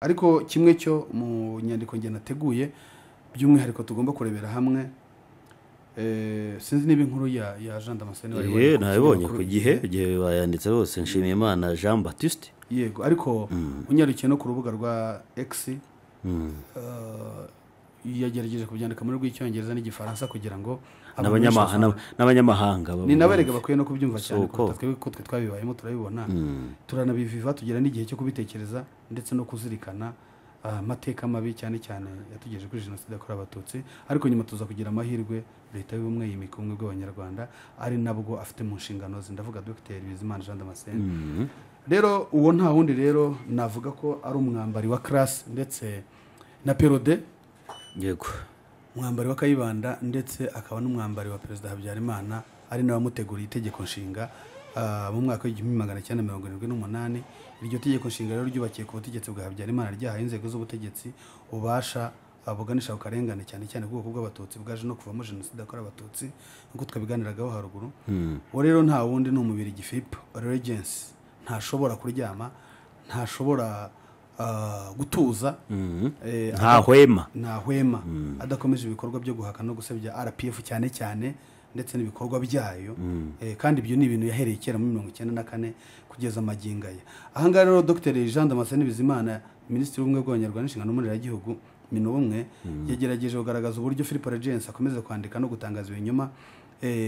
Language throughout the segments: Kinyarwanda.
ariko kimwe cyo mu nyandiko nge nateguye by'umwihariko tugomba kurebera hamwe sinzi niba inkuru ya Jean Damascene nabibonye ku gihe bayanditse bose nshimiye Imana Jean Baptiste yego ariko unyarukiye no ku rubuga rwa X yagerageje kubyandika muri rw'icyongereza n'igifaransa kugira ngo n'abanyamahanga ni naberega bakwiye no kubyumva cyane ko twe twabibayemo turabibona turanabiviva tugira n'igihe cyo kubitekereza ndetse no kuzirikana amateka mabi cyane cyane yatugejeje kuri jenoside yakorewe abatutsi ariko nyuma tuza kugira amahirwe leta y'ubumwe yimika ubumwe bw'abanyarwanda ari nabwo afite mu nshingano ndavuga Dr Bizimana Jean Damascene rero uwo nta wundi rero navuga ko ari umwambari wa classe ndetse na perode yego umwambari wa Kayibanda ndetse akaba n'umwambari wa Perezida Habyarimana ari nawe muteguriye itegeko nshinga mu mwaka wa 1978 iryo tegeko nshinga rero ryubakiye ku butegetsi bwa Habyarimana ryahaye inzego z'ubutegetsi ubasha abuganisha ukarengane cyane cyane ubwoko bw'abatutsi bwaje no kuvamo jenoside yakorewe abatutsi nkuko twabiganiragaho haruguru wo rero nta wundi ni umubiri Philippe Regency ntashobora kuryama ntashobora gutuza ntahwema adakomeje ibikorwa byo guhakana no gusebya RPF cyane cyane ndetse n'ibikorwa byayo kandi ibyo ni ibintu yahereye kera mu 1994 kugeza maginga ye ahangaha rero Dr Jean Damascene Bizimana Minisitiri w'ubumwe bw'Abanyarwanda n'inshingano y'Igihugu minubumwe yagerageje kugaragaza uburyo Philippe Regency akomeza kwandika no gutangaza ibinyoma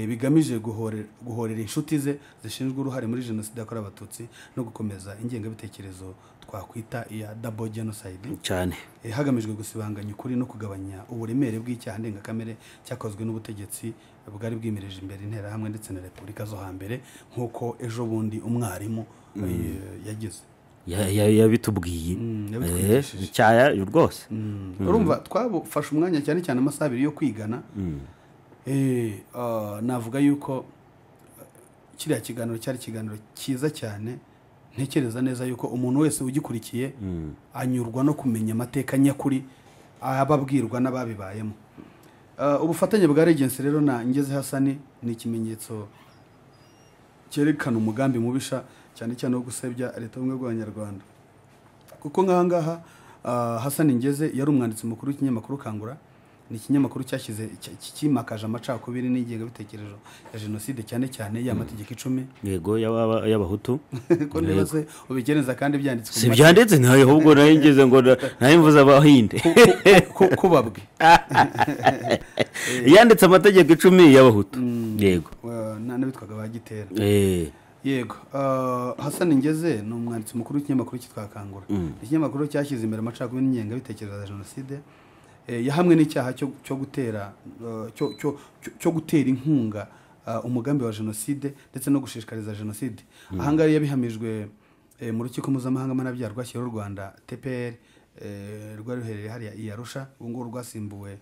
bigamije guhorera inshuti ze zishinzwe uruhare muri jenoside yakorewe abatutsi no gukomeza ingengabitekerezo twakwita iya double genocide cyane hagamijwe gusibanganya ukuri no kugabanya uburemere bw'icyaha ndengakamere cyakozwe n'ubutegetsi bwari bwimirije imbere intera hamwe ndetse na Repubulika zo hambere nkuko ejo bundi umwarimu yagize yabitubwiye cyaya rwose urumva twabufashe umwanya cyane cyane amasaha 2 yo kwigana navuga yuko kiriya kiganiro cyari kiganiro cyiza cyane ntekereza neza yuko umuntu wese ugikurikiye anyurwa no kumenya amateka nyakuri ababwirwa n'ababibayemo ubufatanye bwa Regency rero na Ngeze Hasani ni ikimenyetso cyerekana umugambi mubisha cyane cyane wo gusebya leta y'ubumwe bw'Abanyarwanda kuko ngaha Hasani Ngeze yari umwanditsi mukuru w'ikinyamakuru Kangura ni ikinyamakuru cyashyize kimakaje amacakubiri n'ingengabitekerezo ya jenoside cyane cyane y'amategeko 10 yego y'abahutu ko ndetse ubigereza kandi byanditswe si byanditse ntayo ahubwo nayingeze ngo nayimvuza abahinde kubabwe yanditse amategeko 10 y'abahutu yego nabitwaga bagitera yego Hasani Ngeze ni umwanditsi mukuru w'ikinyamakuru cyitwa Kangura ikinyamakuru cyashyize imbere amacakubiri n'ingengabitekerezo ya jenoside yahamwe n'icyaha cyo gutera inkunga umugambi wa jenoside ndetse no gushishikariza jenoside ahangari yabihamijwe mu rukiko mpuzamahanga mpanabyaha rwashyiriweho u Rwanda TPR rwari ruherereye hariya i Arusha ubwo rwasimbuwe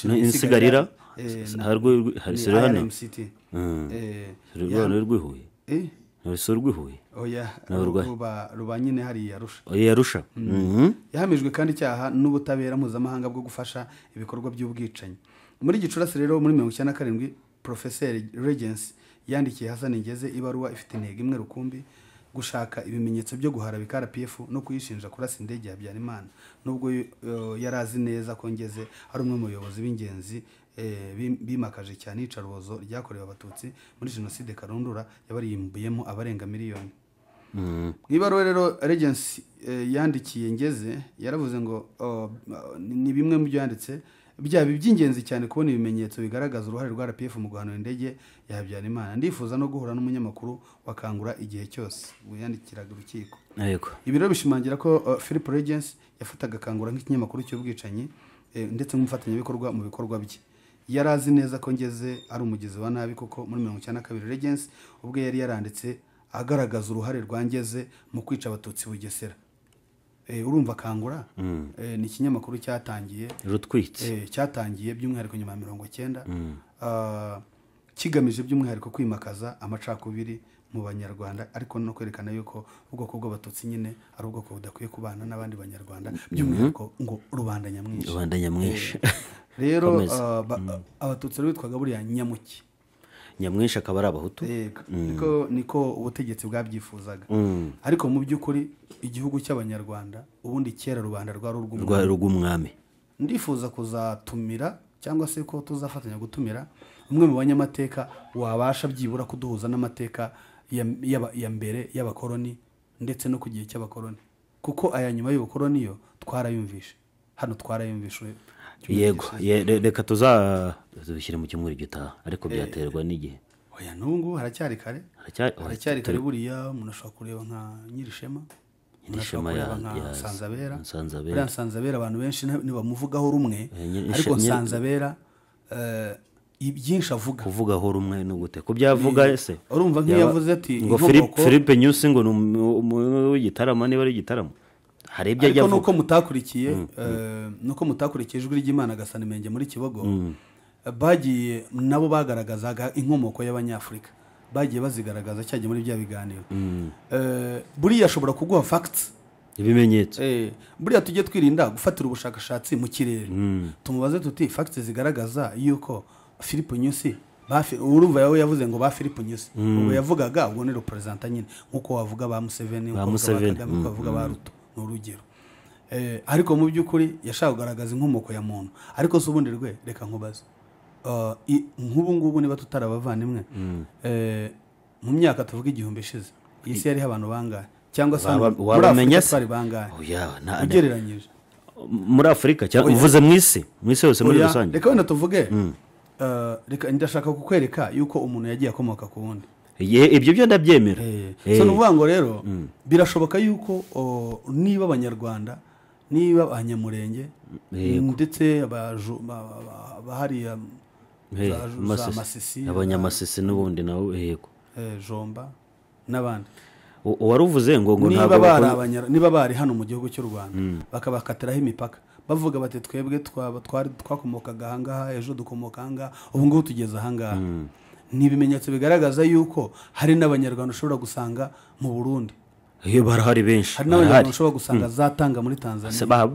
n'insigarira harisero hano rwihuye rwihuye oya rubanyine hari Arusha yahamijwe kandi cyaha n'ubutabera mpuzamahanga bwo gufasha ibikorwa by'ubwicanyi muri Gicurasi rero muri 1997 Professor Regency yandikiye Hasani Ngeze ibaruwa ifite intego imwe rukumbi gushaka ibimenyetso byo guharabika RPF no kuyishinja kurasa indege ya Habyarimana nubwo yarazi neza ko Ngeze ari umwe mu bayobozi b'ingenzi bimakaje cyane icarubozo ryakorewe abatutsi muri jenoside karundura yabarimbuyemo abarenga miliyoni ibaruwa rero Regency yandikiye Ngeze yaravuze ngo ni bimwe mu byo yanditse byaba by'ingenzi cyane kubona ibimenyetso bigaragaza uruhare rwa RPF mu guhanura indege ya Habyarimana ndifuza no guhura n'umunyamakuru wakangura igihe cyose yandikiraga urukiko ibiro bishimangira ko Philippe Regency yafataga Kangura nk'ikinyamakuru cy'ubwicanyi ndetse nk'umufatanyabikorwa mu bikorwa bye yarazi neza ko Ngeze ari umugizi wa nabi kuko muri 1992 Regency ubwo yari yaranditse agaragaza uruhare rwa Ngeze mu kwica abatutsi Bugesera urumva Kangura ni ikinyamakuru cyatangiye rutwitse cyatangiye by'umwihariko nyuma ya 1990 kigamije by'umwihariko kwimakaza amacakubiri mu Banyarwanda ariko no kwerekana yuko ubwoko bw'abatutsi nyine ari ubwoko budakwiye kubana n'abandi Banyarwanda by'umwihariko ngo rubanda nyamwinshi rero rero abatutsi bitwaga buriya Nyamuki nyamwinshi akaba ari abahutu. niko ubutegetsi bwabyifuzaga. Ariko mu by'ukuri igihugu cy'abanyarwanda ubundi kera rubanda rwari urw'umwami. Ndifuza kuzatumira cyangwa se ko tuzafatanya gutumira umwe mu banyamateka wabasha byibura kuduhuza n'amateka ya mbere y'abakoloni ndetse no ku gihe cy'abakoloni, kuko aya nyuma y'ubukoloni yo twarayumvishe, hano twarayumvishe. Yego, reka tuzabishyire mu cyumweru gitaha, ariko byaterwa n'igihe. Oya, n'ubu haracyari kare, haracyari kare. Buriya umuntu ashobora kureba nka Nyirishema, nka Nsanzabera. Abantu benshi ntibamuvugaho rumwe, ariko Nsanzabera byinshi avuga kuvugaho rumwe no gute ko byavuga ese. Urumva nk'iyavuze ati ngo Philippe Nyusi ngo w'igitaramo niba ari igitaramo, hari ibyo ajya avuga. Nuko mutakurikiye ijwi ry'Imana Gasanimenge muri Kibogo, bagiye nabo bagaragazaga inkomoko y'Abanyafurika, bagiye bazigaragaza cyagiye muri bya biganiro. Buriya ashobora kuguha facts, ibimenyetso. Buriya tujye twirinda gufatira ubushakashatsi mu kirere. Tumubaze tuti facts zigaragaza yuko Philippe Nyusi urumva yawe yavuze ngo ba Philippe Nyusi, ubwo yavugaga ubwo ni representa nyine nkuko wavuga ba Museveni, nkuko bavuga ba Ruto n'urugero. Ariko mu by'ukuri yashaka kugaragaza inkomoko ya muntu. Ariko se ubundi reka nkubaze, nk'ubu ngubu niba tutarabavandimwe, mu myaka tuvuga igihumbi ishize isi yariho abantu bangahe, cyangwa se muri Afurika twari bangahe ugereranyije muri Afurika, cyangwa uvuze mu isi yose muri rusange? Reka wenda tuvuge, reka ndashaka kukwereka yuko umuntu yagiye akomoka ku wundi. Ibyo byo ndabyemera. So nuvuga ngo rero birashoboka yuko niba Abanyarwanda, niba Abanyamurenge ndetse abahariya za Masisi, Abanyamasisi n'ubundi nawe yego, Jomba n'abandi, waruvuze ngo niba bari hano mu gihugu cy'u Rwanda bakabakatiraho imipaka bavuga bati twebwe twakomokaga ahangaha, ejo dukomoka ahangaha, ubu ngubu tugeze ahangaha. Ni ibimenyetso bigaragaza yuko hari n'Abanyarwanda ushobora gusanga mu Burundi, barahari benshi. Hari n'Abanyarwanda ushobora gusanga zatanga muri Tanzania.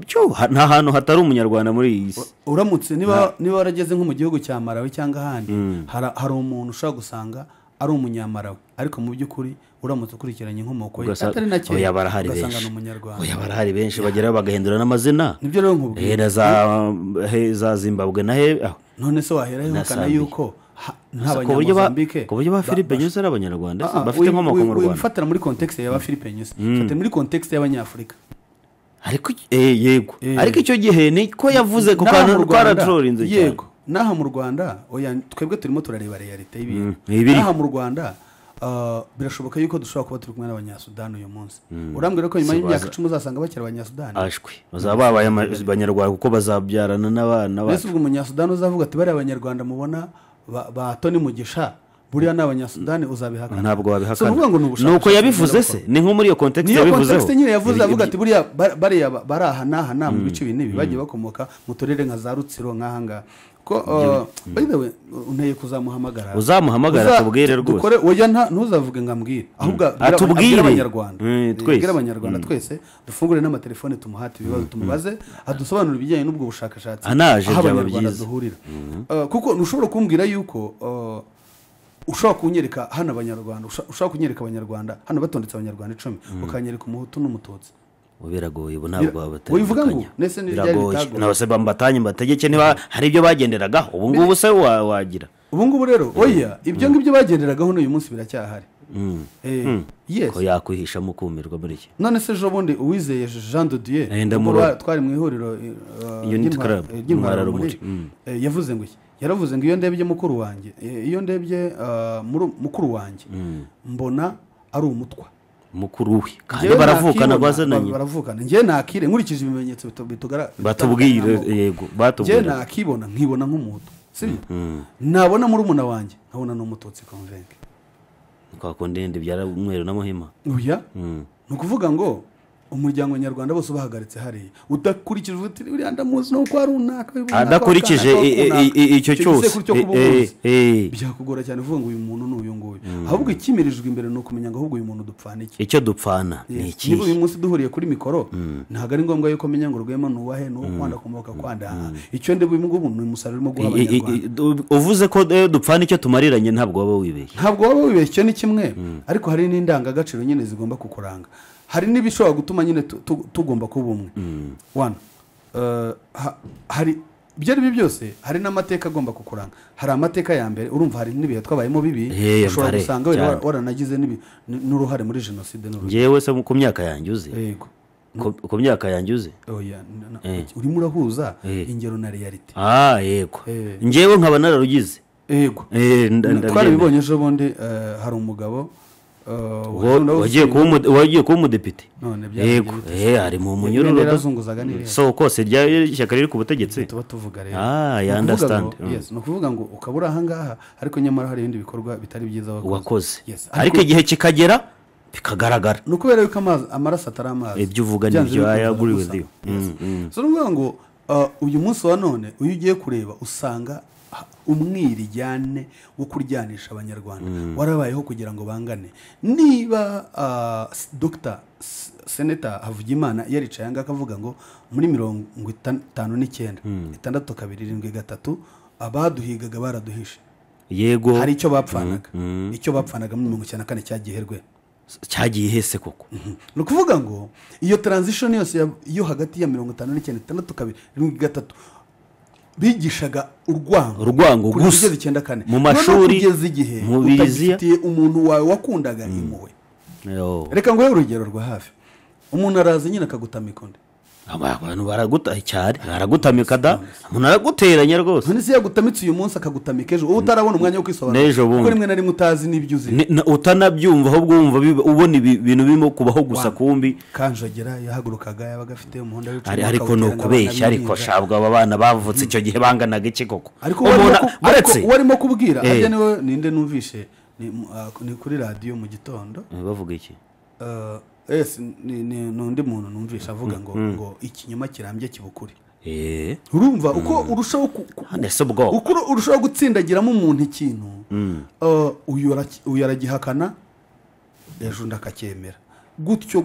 Nta hantu hatari umunyarwanda muri iyi si. Uramutse niba warageze nko mu gihugu cya Malawi cyangwa ahandi, hari umuntu ushobora gusanga ari umunyamarawi, ariko mu by'ukuri uramutse ukurikiranye inkomoko ye atari na kera ugasanga ni umunyarwanda. Barahari benshi bagera bagahindura n'amazina. Nibyo rero nkubwira za Zimbabwe na none se wahera hukana yuko nta Banyamozambique ku buryo ba Philippe Nyusi ari Abanyarwanda bafite inkomoko mu Rwanda. Wifatira muri context ya ba Philippe Nyusi, fate muri context y'Abanyafurika. Ariko yego, ariko icyo gihe niko yavuze ko twaratrorinze cyane. Yego, naha mu Rwanda twebwe turimo turareba realite y'ibintu. Naha mu Rwanda birashoboka yuko dushobora kuba turi kumwe n'Abanyasudani uyu munsi. Urambwira ko nyuma y'imyaka 10 uzasanga bakira Abanyasudani? Bazaba babaye Abanyarwanda kuko bazabyarana n'abana bacu. Mbese ubwo Umunyasudani uzavuga ati bari Abanyarwanda mubona ba Tony Mugisha buriya n'Abanyasudani uzabihakana? Ntabwo wabihakana. Nuko yabivuze se, ni nko muri iyo context yabivuzeho. Niyo context nyine yavuze, avuga ati buriya bari aha mu bice bine bagiye bakomoka mu turere nka za Rutsiro nk'ahanga. Ko by the way unteye kuzamuhamagara, uzamuhamagara tubwire rwose. Dukore oya ntuzavuge ngambwire, ahubwo atubwire Abanyarwanda twese dufungure n'amatelefone tumuhate ibibazo tumubaze, adusobanura ibijyanye n'ubwo bushakashatsi aho Abanyarwanda duhurira. Kuko ntushobora kumbwira yuko ushobora kunyereka hano Abanyarwanda, ushobora kunyereka Abanyarwanda hano batondetse Abanyarwanda 10 ukanyereka umuhutu n'umututsi. Biragoye, ubu ntabwo babatanye. Wivuga ngo nese n'ibyago nabase bambatanye mbategeke niba hari ibyo bagenderagaho. Ubu ngubu se wagira ubu ngubu rero oya ibyo ngibyo bagenderagaho n'uyu munsi biracyahari. Yes, ko yakwihisha mu kumirwa muri iki. None se jo bundi Uwizeye Jean de Dieu twari mu ihuriro Unity Club y'Intwararumuri, yavuze ngo iki? Yaravuze ngo iyo ndebye mukuru wanjye, iyo ndebye mukuru wanjye mbona ari umutwa mukuru we, kandi baravukana bazananye. Baravukana ngiye nakire nkurikije ibimenyetso batubwire. Yego, batubwire. Ngiye nakibona nkibona nk'umuhutu, sibyo? Nabona muri umuna wanjye nkabona n'umututsi convaincre. Kwa kondende byara umweru na Muhima. Uya nukuvuga ngo umuryango nyarwanda bose ubahagaritse hariya udakurikije uti uriya ndamuzi nuko ari runaka adakurikije icyo cyose byakugora cyane uvuga ngo uyu muntu ni uyu nguyu ahubwo ikimirijwe imbere ni ukumenya ngo ahubwo uyu muntu dupfana iki icyo dupfana ni iki niba uyu munsi duhuriye kuri mikoro ntabwo ari ngombwa yuko menya ngo Rwema ni uwahe ni uwo kwanda akomoka kwanda icyo ndi uyu ngubu ni umusaruro urimo guha abanyarwanda uvuze ko dupfana icyo tumariranye ntabwo waba wibeshye icyo ni kimwe ariko hari n'indangagaciro nyine zigomba kukuranga hari n'ibishobora gutuma nyine tugomba kuba umwe hari ibyo ari byo byose hari n'amateka agomba kukuranga hari amateka ya mbere urumva hari n'ibihe twabayemo bibi ushobora gusanga wera waranagize n'uruhare muri jenoside ngewe se ku myaka yanjye uzi ku myaka yanjye uzi urimo urahuza ingero na reality yego ngewe nkaba nararugize yego twarabibonye ejo bundi hari umugabo wagiye kuba umudepite yego ari mu munyururu so kose ry'ishyaka riri ku butegetsi tuba tuvuga rero ya understand ni ukuvuga ngo ukaba uri ahangaha ariko nyamara hari ibindi bikorwa bitari byiza wakoze ariko igihe kikagera bikagaragara ni ukubera yuko amaraso atari amazi ibyo uvuga nibyo ayaguri with you so ni ukuvuga ngo uyu munsi wa none iyo ugiye kureba usanga umwirijyane wo kuryanisha abanyarwanda warabayeho kugira ngo bangane niba Dr. Seneta Havugimana yaricaye ahangaha akavuga ngo muri 59 6-2-7-3 abaduhigaga baraduhishe yego hari icyo bapfanaga muri 94 cyagiherwe cyagiye hese koko ni ukuvuga ngo iyo transition yose yo hagati ya 59 6-2-7-3 bigishaga urwango gusa mu mashuri kugeza igihe utagifitiye umuntu wawe wakundaga impuhwe reka nguhe urugero rwa hafi umuntu araza nyine akagutamika undi abantu baragutamika da umuntu araguteranya rwose none se yagutamitse uyu munsi akagutamika ejo wowe utarabona umwanya wo kwisobanura kuko rimwe na rimwe utazi n'ibyo uzi utanabyumva ahubwo wumva ubona ibintu birimo kubaho gusa kumbi Kanjogera yahagurukaga yabaga afite umuhondo w'icumi ariko ni ukubeshya ariko shabwa aba bana bavutse icyo gihe banganaga iki koko ariko warimo kubwira arya niwe ninde numvishe ni kuri radio mu gitondo bavuga iki n'undi muntu numvisha avuga ngo ikinyoma kirambye kibukuri urumva uko urushaho gutsindagiramo umuntu ikintu uyu aragihakana ejo ndakacyemera gutyo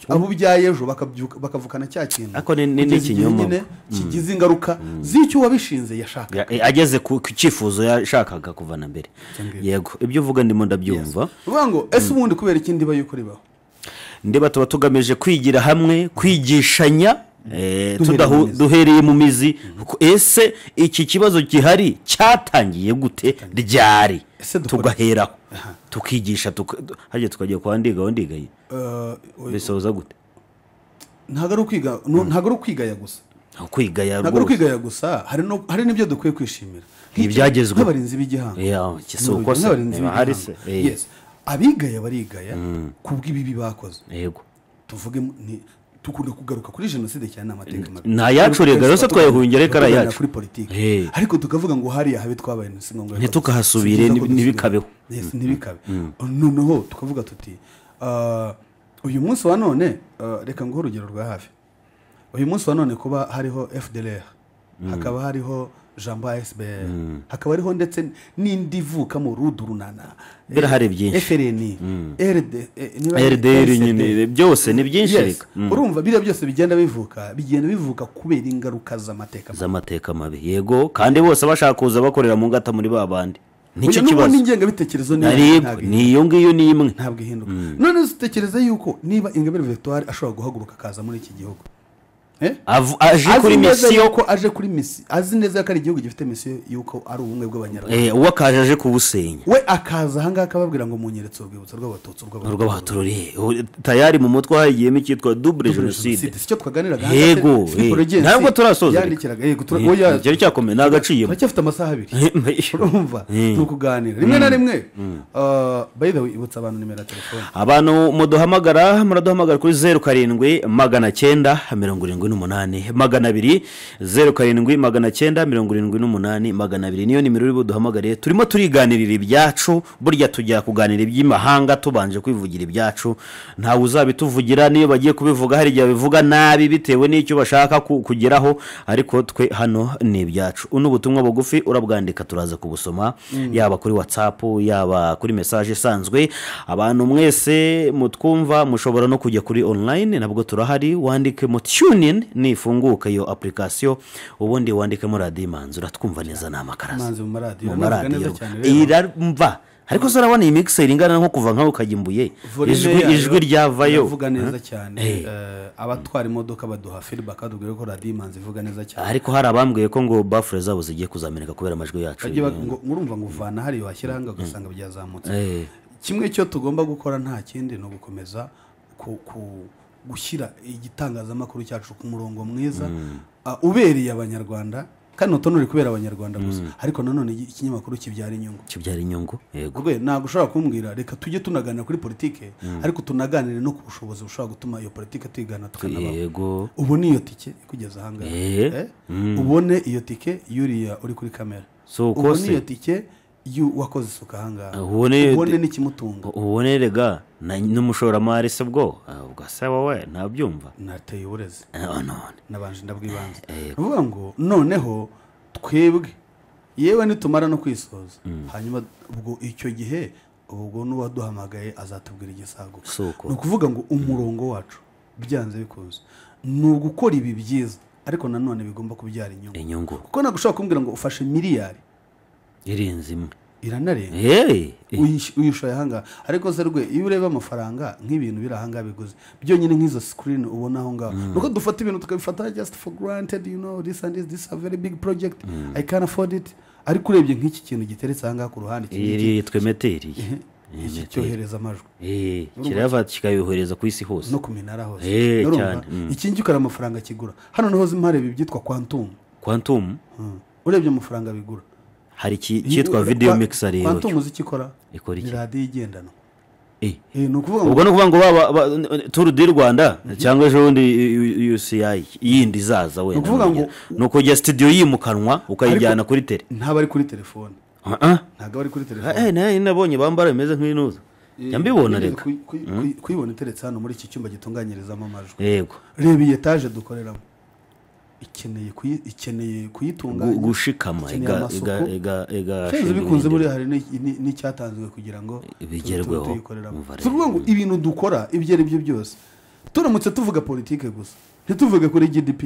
abo byaye ejo bakavukana cya kintu ariko n'ikinyoma kigize ingaruka z'icyo wabishinze yashaka ageze ku cyifuzo yashakaga kuvana mbere yego ibyo uvuga ndimo ndabyumva uvuga ngo ese ubundi kubera ikindi yuko ribaho ndiba tuba tugamije kwigira hamwe kwigishanya duhereye mu mizi ese iki kibazo gihari cyatangiye gute ryari tugaheraho tukigisha hajya tukagiye kwa ndigaye bisoza gute ntabwo ari ukwigaya gusa ntabwo ari ukwigaya gusa hari n'ibyo dukwiye kwishimira ibyagezweho nk'abarinzi b'igihango abigaya barigaya kubw'ibibi bakoze yego tuvuge tukunda kugaruka kuri jenoside cyane amateka mabi nta yacu rega yose twayahungira reka ara yacu kuri politiki ariko tukavuga ngo hariya habe twabaye n'insingo ntitukahasubire ntibikabeho ntibikabe noneho tukavuga tuti uyu munsi wa none reka nguhe urugero rwa hafi uyu munsi wa none kuba hariho FDLR hakaba hariho Jambo ASBR hakaba hariho ndetse n'indi vukamo rudurunana birahari byinshi FRN RDR nyine byose ni byinshi reka urumva biriya byose bigenda bivuka kubera ingaruka z'amateka mabi yego kandi bose bashaka kuza bakorera mu ngata muri babandi nicyo kibazo n'ingengabitekerezo niyo ngiyo ni imwe ntabwo ihinduka none utekereza yuko niba Ingabire Victoire ashobora guhaguruka akaza muri iki gihugu aje kuri misiyo azi neza ko ari igihugu gifite misiyo yuko ari ubumwe bw'abanyarwanda uwo akaje aje kubusenya we akaza ahangaha akababwira ngo munyeretse urwibutso rw'abatutsi urw'abaturage tayari mu mutwe hagiyemo icyitwa double jenoside sicyo twaganiraga yego ntabwo turasoza cyari cyakomeye nagaciyemo turacyafite amasaha 2 urumva ni ukuganira rimwe na rimwe by the way ibutsa abantu nimero ya telefone abantu muduhamagara kuri 07 970 778 200 07 978 niyo nimero uri buduhamagare. Turimo turiganirira ibyacu, burya tujya kuganira iby'imahanga tubanje kwivugira ibyacu. Ntawe uzabituvugira, niyo bagiye kubivuga hari igihe bivuga nabi bitewe n'icyo bashaka kugeraho, ariko twe hano ni ibyacu. Uno butumwa bugufi urabwandika turaza kubusoma, yaba kuri WhatsApp yaba kuri message isanzwe. Abantu mwese mutwumva mushobora no kujya kuri online, nabwo turahari. Wandike mu TuneIn nifunguka iyo application, ubundi wandike mu Radio Imanzi uratwumva neza n'amakarasi Imanzi mu radio iramva. Ariko so urabona iyi mixer ingana nko kuva nkaho ukagimbuye ijwi ryavayo vuga neza cyane. Abatwara imodoka baduha feedback adubwira ko Radio Imanzi ivuga neza cyane, ariko hari abambwiye ko ngo buffers zabo zigiye kuzameneka kubera amajwi yacu. Ngurumva ngo uvana hari washyiranga ugasanga byazamutse. Kimwe cyo tugomba gukora nta kindi no gukomeza gushyira igitangazamakuru cyacu ku murongo mwiza ubereye abanyarwanda, kandi utonore kubera abanyarwanda gusa, ariko nanone ikinyamakuru kibyara inyungu. Yego ntabwo ushobora kumbwira reka tujye tunaganira kuri politike, ariko tunaganire no ku bushobozi bushobora gutuma iyo politike tuyigana tukanabaho. Yego ubu niyo tike ikugeza ahangaha, ubone iyo tike yuriya uri kuri kamera, ubu niyo tike wakoze isuka ahangaha, ubone n'ikimutunga, ubone rega n'umushoramari se bwo ugasa wowe ntabyumva. Nateye uburezi none nabanje ndabwibanze uvuga ngo noneho twebwe yewe nitumara no kwisoza, hanyuma ubwo icyo gihe ubwo n'uwaduhamagaye azatubwira igisago. Ni ukuvuga ngo umurongo wacu byanze bikunze ni ugukora ibi byiza, ariko nanone bigomba kubyara inyungu, kuko ntabwo ushobora kumbwira ngo ufashe miliyari irenze imwe iranarenga uyishoye ahangaha, ariko se rwe iyo ureba amafaranga nk'ibintu biri ahangaha biguze byonyine nk'izo screen ubona aho ngaho, nuko dufata ibintu tukabifata just for granted, you know, this and this a very big project, I can't afford it. Ariko urebye nk'iki kintu giteretse ahangaha ku ruhande yitwe meteri, iki cyohereza amajwi kirava kikayohereza ku isi hose no ku minara hose, iki ngikora amafaranga kigura. Hano naho zimare byitwa quantum, urebye amafaranga bigura. Hari cyitwa video mixer rero, quantum muziki ikora ni radio igendana. Ubwo no kuvuga ngo Tour du Rwanda cyangwa ejo bundi UCI yindi zaza we, nuko jya studio yimukanwa ukayijyana kuri tele. Ntaba ari kuri telefone, ntago ari kuri telefone. Nabonye bambara bimeze nk'inuza yambibona reka kuyibona iteretse hano muri iki cyumba gitunganyirizamo amajwi. Yego reba iyi etage dukoreramo ikeneye kuyitunganya gushikama ega bikunze muri hari n'icyatanzwe kugira ngo bigerweho. Tuvuga ngo ibintu dukora ibyo ari byo byose, turamutse tuvuga politike gusa ntituvuge kuri GDP,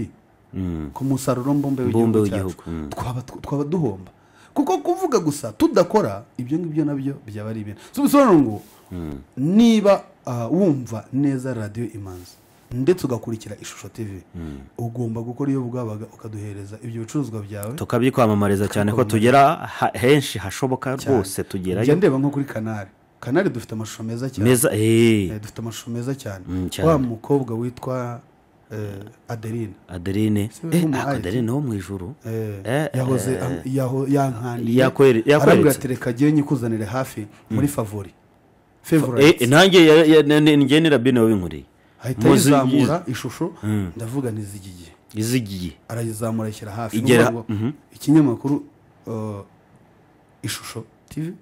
ku musaruro mbumbe w'igihugu twaba duhomba, kuko kuvuga gusa tudakora ibyo ngibyo nabyo byaba ari ibintu. Bisobanura ngo niba wumva neza Radio Imanzi ndetse ugakurikira Ishusho TV, ugomba gukora iyo bwabaga ukaduhereza ibyo bicuruzwa byawe tukabikwamamariza cyane ko tugera henshi hashoboka rwose. Tugerayo njya ndeba nko kuri kanari dufite amashusho meza cyane, dufite amashusho meza cyane. Wa mukobwa witwa Adeline wo mu ijuru yahoze yankandiye arambwira ati reka giye nyikuzanire hafi muri favorite nanjye ngenera bine w'inkuriye, ahita yizamura ishusho ndavuga nizigiye arayizamura ishyira hafi ikinyamakuru Ishusho TV,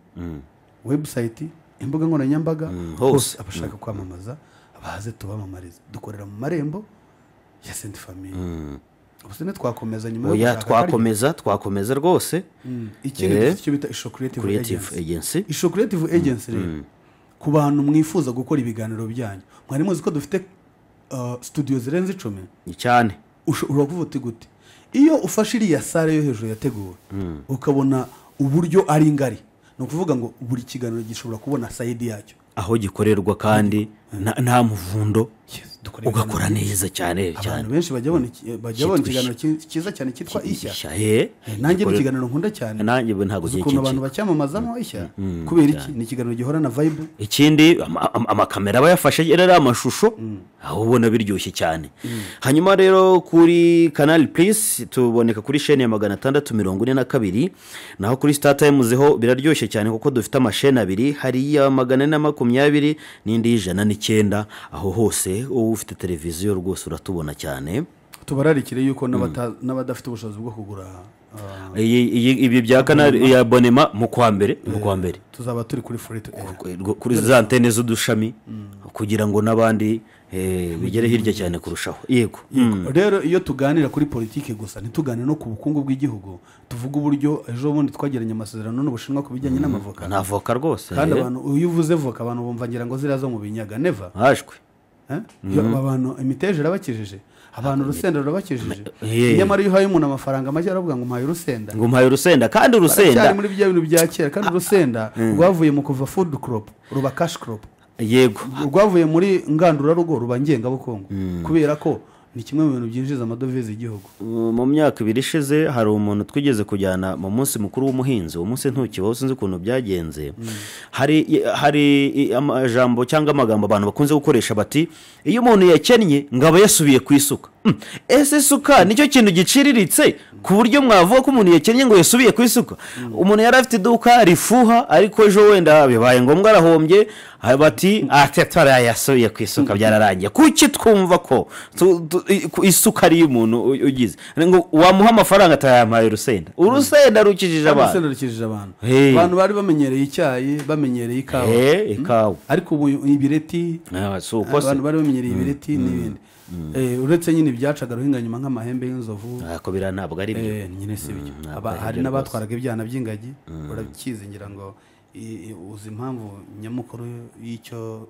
website, imbuga nkoranyambaga hose abashaka kwamamaza abaze tubamamariza. Dukorera mu marembo ya Sainte Famille. Ubuse twakomeza nyuma twakomeza rwose. Ikindi cyo bita Ishusho Creative Agency rero ku bantu mwifuza gukora ibiganiro byanyu, mwari muzi ko dufite studio zirenze 10 cyane. Uravuga uti gute iyo ufashe iriya sale yo hejuru yateguwe ukabona uburyo ari ngari, no kuvuga ngo buri kiganiro gishobora kubona side yacyo aho gikorerwa kandi nta muvundo, ugakora neza cyane. Abantu benshi bajya babona ikiganiro cyiza cyane cyitwa Ishya. Nanjye ni ikiganiro nkunda cyane, nanjye ntabwo giye cyane abantu bacyamamazamo Ishya kubera iki ni ikiganiro gihorana vibe. Ikindi amakamera aba yafashe era amashusho aho ubona biryoshye cyane. Hanyuma rero kuri Canal Plus tuboneka kuri chaîne ya 642, naho kuri Star Times ho biraryoshye cyane kuko dufite amashene abiri, hari ya 420 n'indi 109. Aho hose ufite televiziyo rwose uratubona cyane. tubararikire yuko n'abadafite ubushobozi bwo kugura ibi bya kanari ya bonema mu kwa mbere tuzaba turi kuri free to air kuri za antene z'udushami kugira ngo n'abandi bigere hirya cyane kurushaho. Yego rero iyo tuganira kuri politiki gusa ntituganire no ku bukungu bw'igihugu, tuvuga uburyo ejo bundi twageranye amasezerano n'Ubushinwa ku bijyanye n'amavoka. n'avoka rwose kandi abantu iyo uvuze voka abantu bumva ngira ngo zirazo mu binyaga neva hashwe abantu imiteje irabakijije, abantu urusenda rurabakijije, nyamara iyo uhaye umuntu amafaranga make aravuga ngo mpaye urusenda kandi urusenda cyari muri bya bintu bya kera, kandi urusenda rwavuye mu kuva food crop ruba cash crop. Yego rwavuye muri ngandurarugo ruba ngengabukungu kubera ko ni kimwe mu bintu byinjiza amadovize igihugu. Mu myaka 2 ishize hari umuntu twigeze kujyana mu munsi mukuru w'umuhinzi, uwo munsi ntukibaho sinzi ukuntu byagenze. Hari amajambo cyangwa amagambo abantu bakunze gukoresha bati iyo umuntu yakennye ngaba yasubiye ku isuka. Ese isuka nicyo kintu giciriritse ku buryo mwavuga ko umuntu yakennye ngo yasubiye ku isuka? Umuntu yari afite iduka rifuha ariko ejo wenda bibaye ngombwa arahombye, bati atetara yasubiye ku isuka byararangiye. Kuki twumva ko isuka ari umuntu ugize ngo wamuha amafaranga atayampaye urusenda rukijije abantu. Abantu bari bamenyereye icyayi, bamenyereye ikawa, ariko ubu ibireti abantu bari bamenyereye ibireti n'ibindi. Uretse nyine ibyacaga ruhinga nyuma nk'amahembe y'inzovu ko bira ntabwo ari byo nyine si byo. Hari n'abatwaraga ibyana by'ingagi, urakizi ngira ngo uzi impamvu nyamukuru y'icyo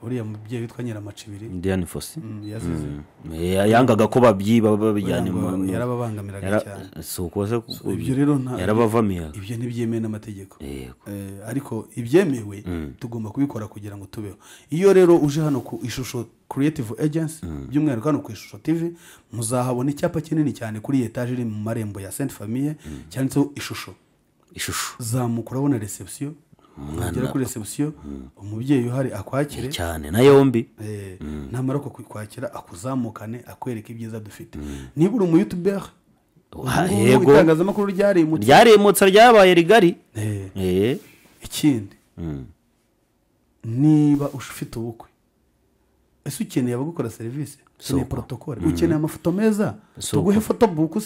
uriya mubyeyi witwa Nyiramacibiri Diane Fossey yazize yangaga ko babyiba babijyana yarababangamiraga cyane. Ibyo rero yarabavamiye, ibyo ntibyemewe n'amategeko, ariko ibyemewe tugomba kubikora kugira ngo tubeho. Iyo rero uje hano ku ishusho Creative Agency by'umwihariko hano ku ishusho TV muzahabona icyapa kinini cyane kuri etage iri mu marembo ya Sainte Famille cyanditseho ishusho zamuka urabona reception. Ugera kuri reception umubyeyi uhari akwakire cyane na yombi, namara ko kwakira akuzamukane akwereka ibyiza dufite. Niba uri mu YouTuber yego itangazamakuru ryarimutse ryabaye rigari. Ikindi niba ufite ubukwe, ese ukeneye abagukora serivisi, ukeneye protocole, ukeneye amafoto meza, tuguhe photobook,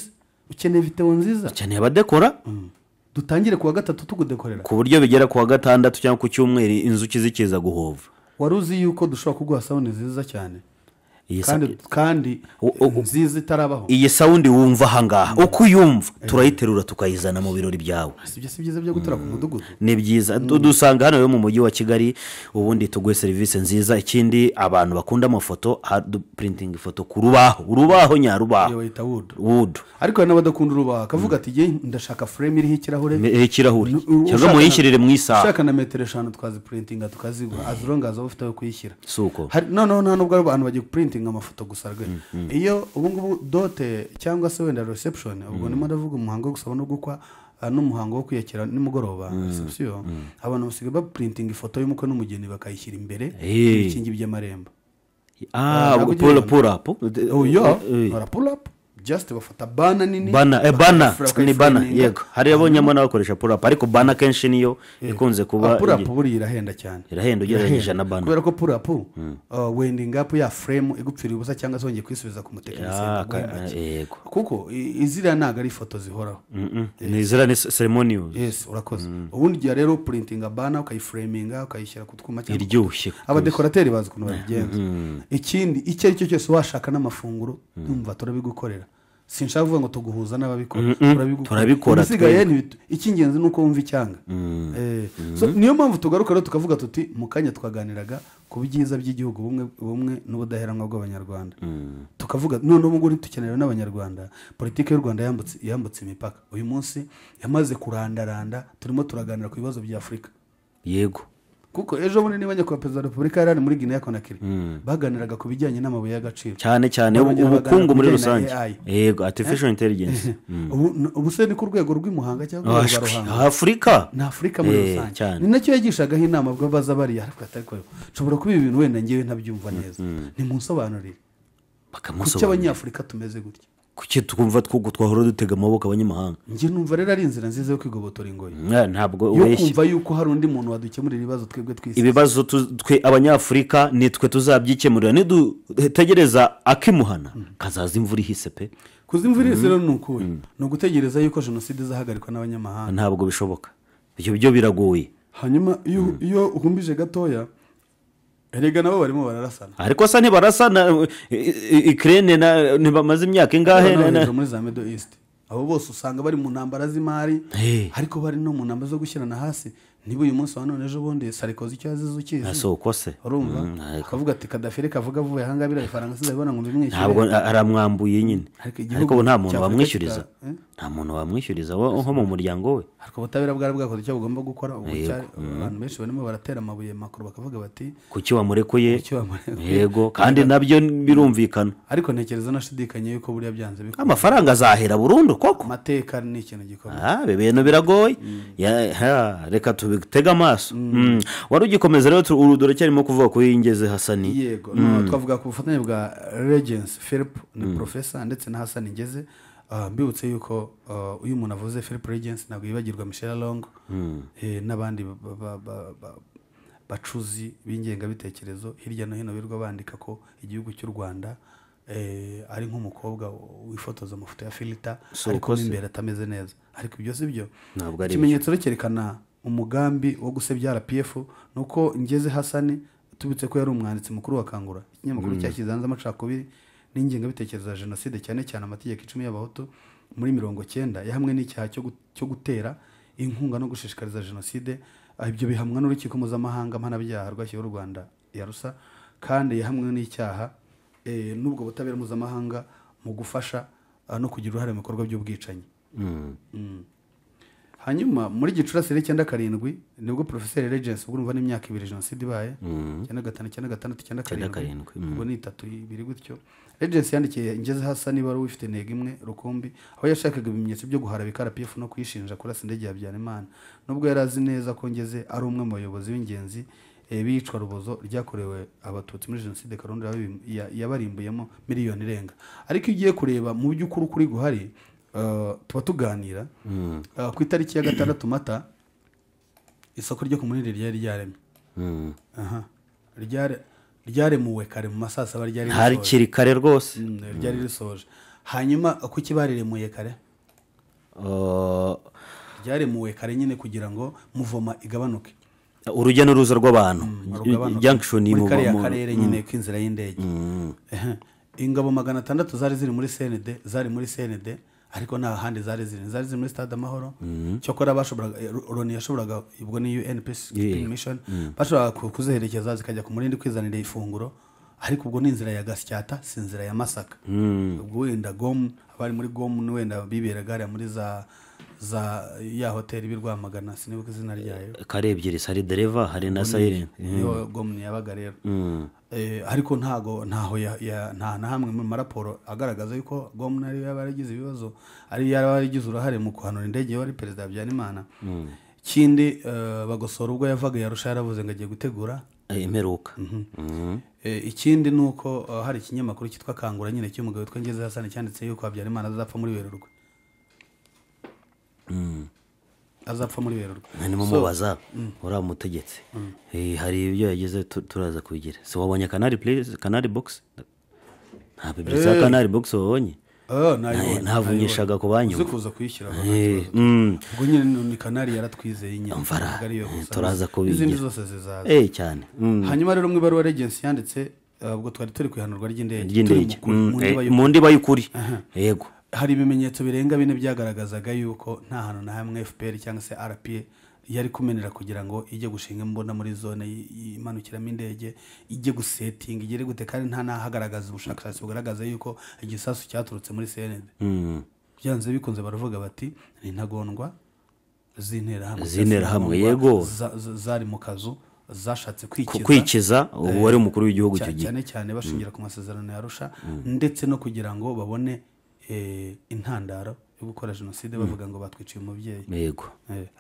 ukeneye video nziza, ukeneye abadekora, dutangire kuwa 3 tugudekorera ku buryo bigera kuwa 6 cyangwa ku cyumweru inzuki zikiza guhova. Waruzi yuko dushobora kuguha sound nziza cyane kandi nziza itarabaho. Iyi sound wumva ahangaha uko uyumva turayiterura tukayizana mu birori byawe. Si byiza byo gutura ku mudugudu? Ni byiza dusanga hano yo mu mujyi wa Kigali, ubundi tuguhe service nziza. Ikindi abantu bakunda amafoto, printing photo ku urubaho nyarubaho yo yita wood, ariko n'abadakunda urubaho akavuga ati je ndashaka frame iriho ikirahure cyangwa muyishyirire mu isaha, shaka na metero 5 twazi printing tukazigura as long as ufite kuyishyira. Suko no nta nubwo abantu bagiye printing amafoto gusa rwe. Iyo ubu ngubu dote cyangwa se wenda reception, ubwo nimo ndavuga umuhango wo gusaba no gukwa n'umuhango wo kwiyakira nimugoroba reception, abantu basigaye ba printing ifoto y'umukwe n'umugeni bakayishyira imbere ikingi by'amarembo. Pull up just bafata bana nini, ni bana yego. Hari abonyamo nabakoresha pull up, ariko bana kenshi niyo ikunze kuba pull up buri irahenda cyane, irahenda ugereranyije na bana, kubera ko pull up wending up ya frame igupfira ubusa cyangwa songeye kwisubiza ku mutekinisiye yego, kuko izira naga ari foto zihoraho. Ni izira ni ceremonial. Yes, urakoze. Ubundi gihe rero printing bana ukayiframinga ukayishyira ku twuma cyangwa iryoshye, abadekorateri bazi kuntu babigenza. Ikindi icyo ari cyo cyose washaka n'amafunguro numva turabigukorera. Sinshaka kuvuga ngo tuguhuza n'ababikora, turabikora. Icy'ingenzi nuko wumva icyanga. So niyo mpamvu tugaruka rero tukavuga tuti mu kanya twaganiraga ku byiza by'igihugu bumwe n'ubudaheranwa bw'abanyarwanda. Tukavuga none ubu nguri tukenera n'abanyarwanda. Politike y'u Rwanda yambutse imipaka. Uyu munsi yamaze kurandaranda, turimo turaganira ku bibazo bya Afrika. Yego, kuko ejo bundi niba nyakubahwa Perezida wa Repubulika yari muri Guinea Conakry baganiraga ku bijyanye n'amabuye y'agaciro, cyane ubukungu muri rusange. Yego, artificial intelligence. Ubu se ni ku rwego rw'imuhanga cyangwa rw'Abaruhanga Afrika na Afrika muri rusange. Ni nacyo yagishagaho inama bwo baza bari ariko nshobora kuba ibintu wenda ngewe ntabyumva neza, ni munsobanurire kuki abanyafurika tumeze gutya, kuki twumva twahora dutega amaboko abanyamahanga? njye numva rero ari inzira nziza yo kwigobotora ingoyi, ntabwo yo ubeshya. kumva yuko hari undi muntu wadukemurira ibibazo twebwe twisi. Ibibazo twe abanyafurika nitwe tuzabyikemurira, nidutegereza akimuhana kazaza imvura ihise pe. kuza imvura ihise rero ni ukuwe, ni ugutegereza yuko jenoside izahagarikwa n'abanyamahanga. Ntabwo bishoboka, ibyo byo biragoye. hanyuma iyo uhumbije gatoya, erega nabo barimo bararasana, ariko se ntibarasana. Ukraine ntibamaze imyaka ingahe muri za Middle East, abo bose usanga bari mu ntambara z'imari, ariko bari no mu ntambara zo gushyirana hasi. niba uyu munsi wa none ejo bundi Sarkozy icyo yazize ukizi, asoko se urumva akavuga ati Kadafiri kavuga vuye ahanga bira ifaranga sizabibona ngo mbimwishyure. ntabwo aramwambuye nyine, ariko ubu nta muntu wamwishyuriza, nta muntu wamwishyuriza nko mu muryango we. ariko ubutabera bwari bwakoze icyo bugomba gukora. abantu benshi barimo baratera amabuye makuru bakavuga bati kuki wamurekuye. Yego, kandi nabyo birumvikana, ariko ntekereza nashidikanye yuko buriya byanze bikora amafaranga azahera burundu koko. amateka ni ikintu gikomeye. ibi bintu biragoye. Reka tubitega amaso. Wari ugikomeza rero, urudoro cyarimo kuvuga ko yingeze Hasani. Yego, twavuga ku bufatanye bwa Regency Philip ni professor ndetse na Hasani Ngeze. Mbibutse yuko uyu muntu avuze Philip Regency ntabwo yibagirwa Michel Long n'abandi bacuzi b'ingengabitekerezo hirya no hino birwa bandika ko igihugu cy'u Rwanda ari nk'umukobwa wifotoza amafoto ya filter ariko imbere atameze neza. ariko ibyo si byo, ikimenyetso cyerekana umugambi wo gusebya RPF nuko Ngeze Hasani tubitse ko yari umwanditsi mukuru wa Kangura, ikinyamakuru cyashyize amacakubiri n'ingengabitekerezo ya jenoside, cyane cyane amategeko 10 y'abahutu muri 90 yahamwe n'icyaha cyo gutera inkunga no gushishikariza jenoside. Ibyo bihamwa n'urukiko mpuzamahanga mpanabyaha rwashyiriweho u Rwanda yarusa, kandi yahamwe n'icyaha n'ubwo butabera mpuzamahanga mu gufasha no kugira uruhare mu bikorwa by'ubwicanyi. hanyuma muri Gicurasi 1997 nibwo Professor Regency ubwo urumva n'imyaka 2 jenoside ibaye 95 ubwo ni 3 gutyo. Regency yandikiye Ngeze Hasani wari ufite intego imwe rukumbi, aho yashakaga ibimenyetso byo guharabika RPF no kuyishinja kurasa indege ya Habyarimana, nubwo yari azi neza ko Ngeze ari umwe mu bayobozi b'ingenzi bicwa rubozo ryakorewe abatutsi muri jenoside Karonda yabarimbuyemo miliyoni irenga. ariko ugiye kureba mu by'ukuri kuri guhari, tuba tuganira ku itariki ya 6 Mata isoko ryo ku Munini ryari ryaremye. ryaremuwe kare mu masasa ryari hari kiri kare rwose, ryari risoje. hanyuma kuki bariremuye kare? ryaremuwe kare nyine kugira ngo muvoma igabanuke, urujya n'uruza rw'abantu, junction muri kariya karere nyine k'inzira y'indege. ingabo 600 zari ziri muri CND, ariko nta handi zari ziri muri Stade Amahoro. cyokora bashobora Loni yashoboraga, ubwo ni UN Peace Mission, bashobora kuziherekeza zikajya ku Murindi kwizanira ifunguro, ariko ubwo ni inzira ya Gasyata, si inzira ya Masaka. ubwo wenda Gom, abari muri Gom wenda biberaga muri za ya hoteli birwamagana, sinibuka izina ryayo, kare ebyiri, hari Dereva hari na Siren. Gom yabaga rero. ariko ntaho nta na hamwe mu maraporo agaragaza yuko Gom nari yabaragize ibibazo, ari yaragize uruhare mu kuhanura indege wari perezida Habyarimana. kindi bagosora ubwo yavaga yarusha yaravuze ngo agiye gutegura imperuka. ikindi nuko hari ikinyamakuru cyitwa Kangura nyine cy'umugabo witwa Ngeze Hasani cyanditse yuko Habyarimana azapfa muri Werurwe. azapfa muri Werurwe. Nani mubaza ura mutegetse. Hari ibyo yageze turaza kubigira. So wabonye Canal Box? Nta bibiliza Canal Box wabonye? Ntavunyishaga ku banyu. Uzikuza kuyishyira ubwo nyine ni Canal yaratwizeye nyine. Turaza kubigira. Izindi zose zizaza. Cyane. Hanyuma rero mu ibaruwa Regency yanditse, ubwo twari turi kwihanurwa ry'indege. Mu ndiba y'ukuri. Yego. Hari ibimenyetso birenga 4 byagaragazaga yuko nta hantu na hamwe FPR cyangwa se RPA yari kumenera kugira ngo ijye gushinga imbona muri zone imanukiramo indege, ijye gusetting igere gute, kandi nta nahagaragaza ubushakashatsi bugaragaza yuko igisasu cyaturutse muri CND. byanze bikunze baravuga bati ni ntagondwa zintera hamwe. Yego, zari mu kazu zashatse kwikiza uwari umukuru w'igihugu cyo gihe, cyane bashingira ku masezerano ya Arusha, ndetse no kugira ngo babone intandaro yo gukora jenoside, bavuga ngo batwiciye umubyeyi. Yego.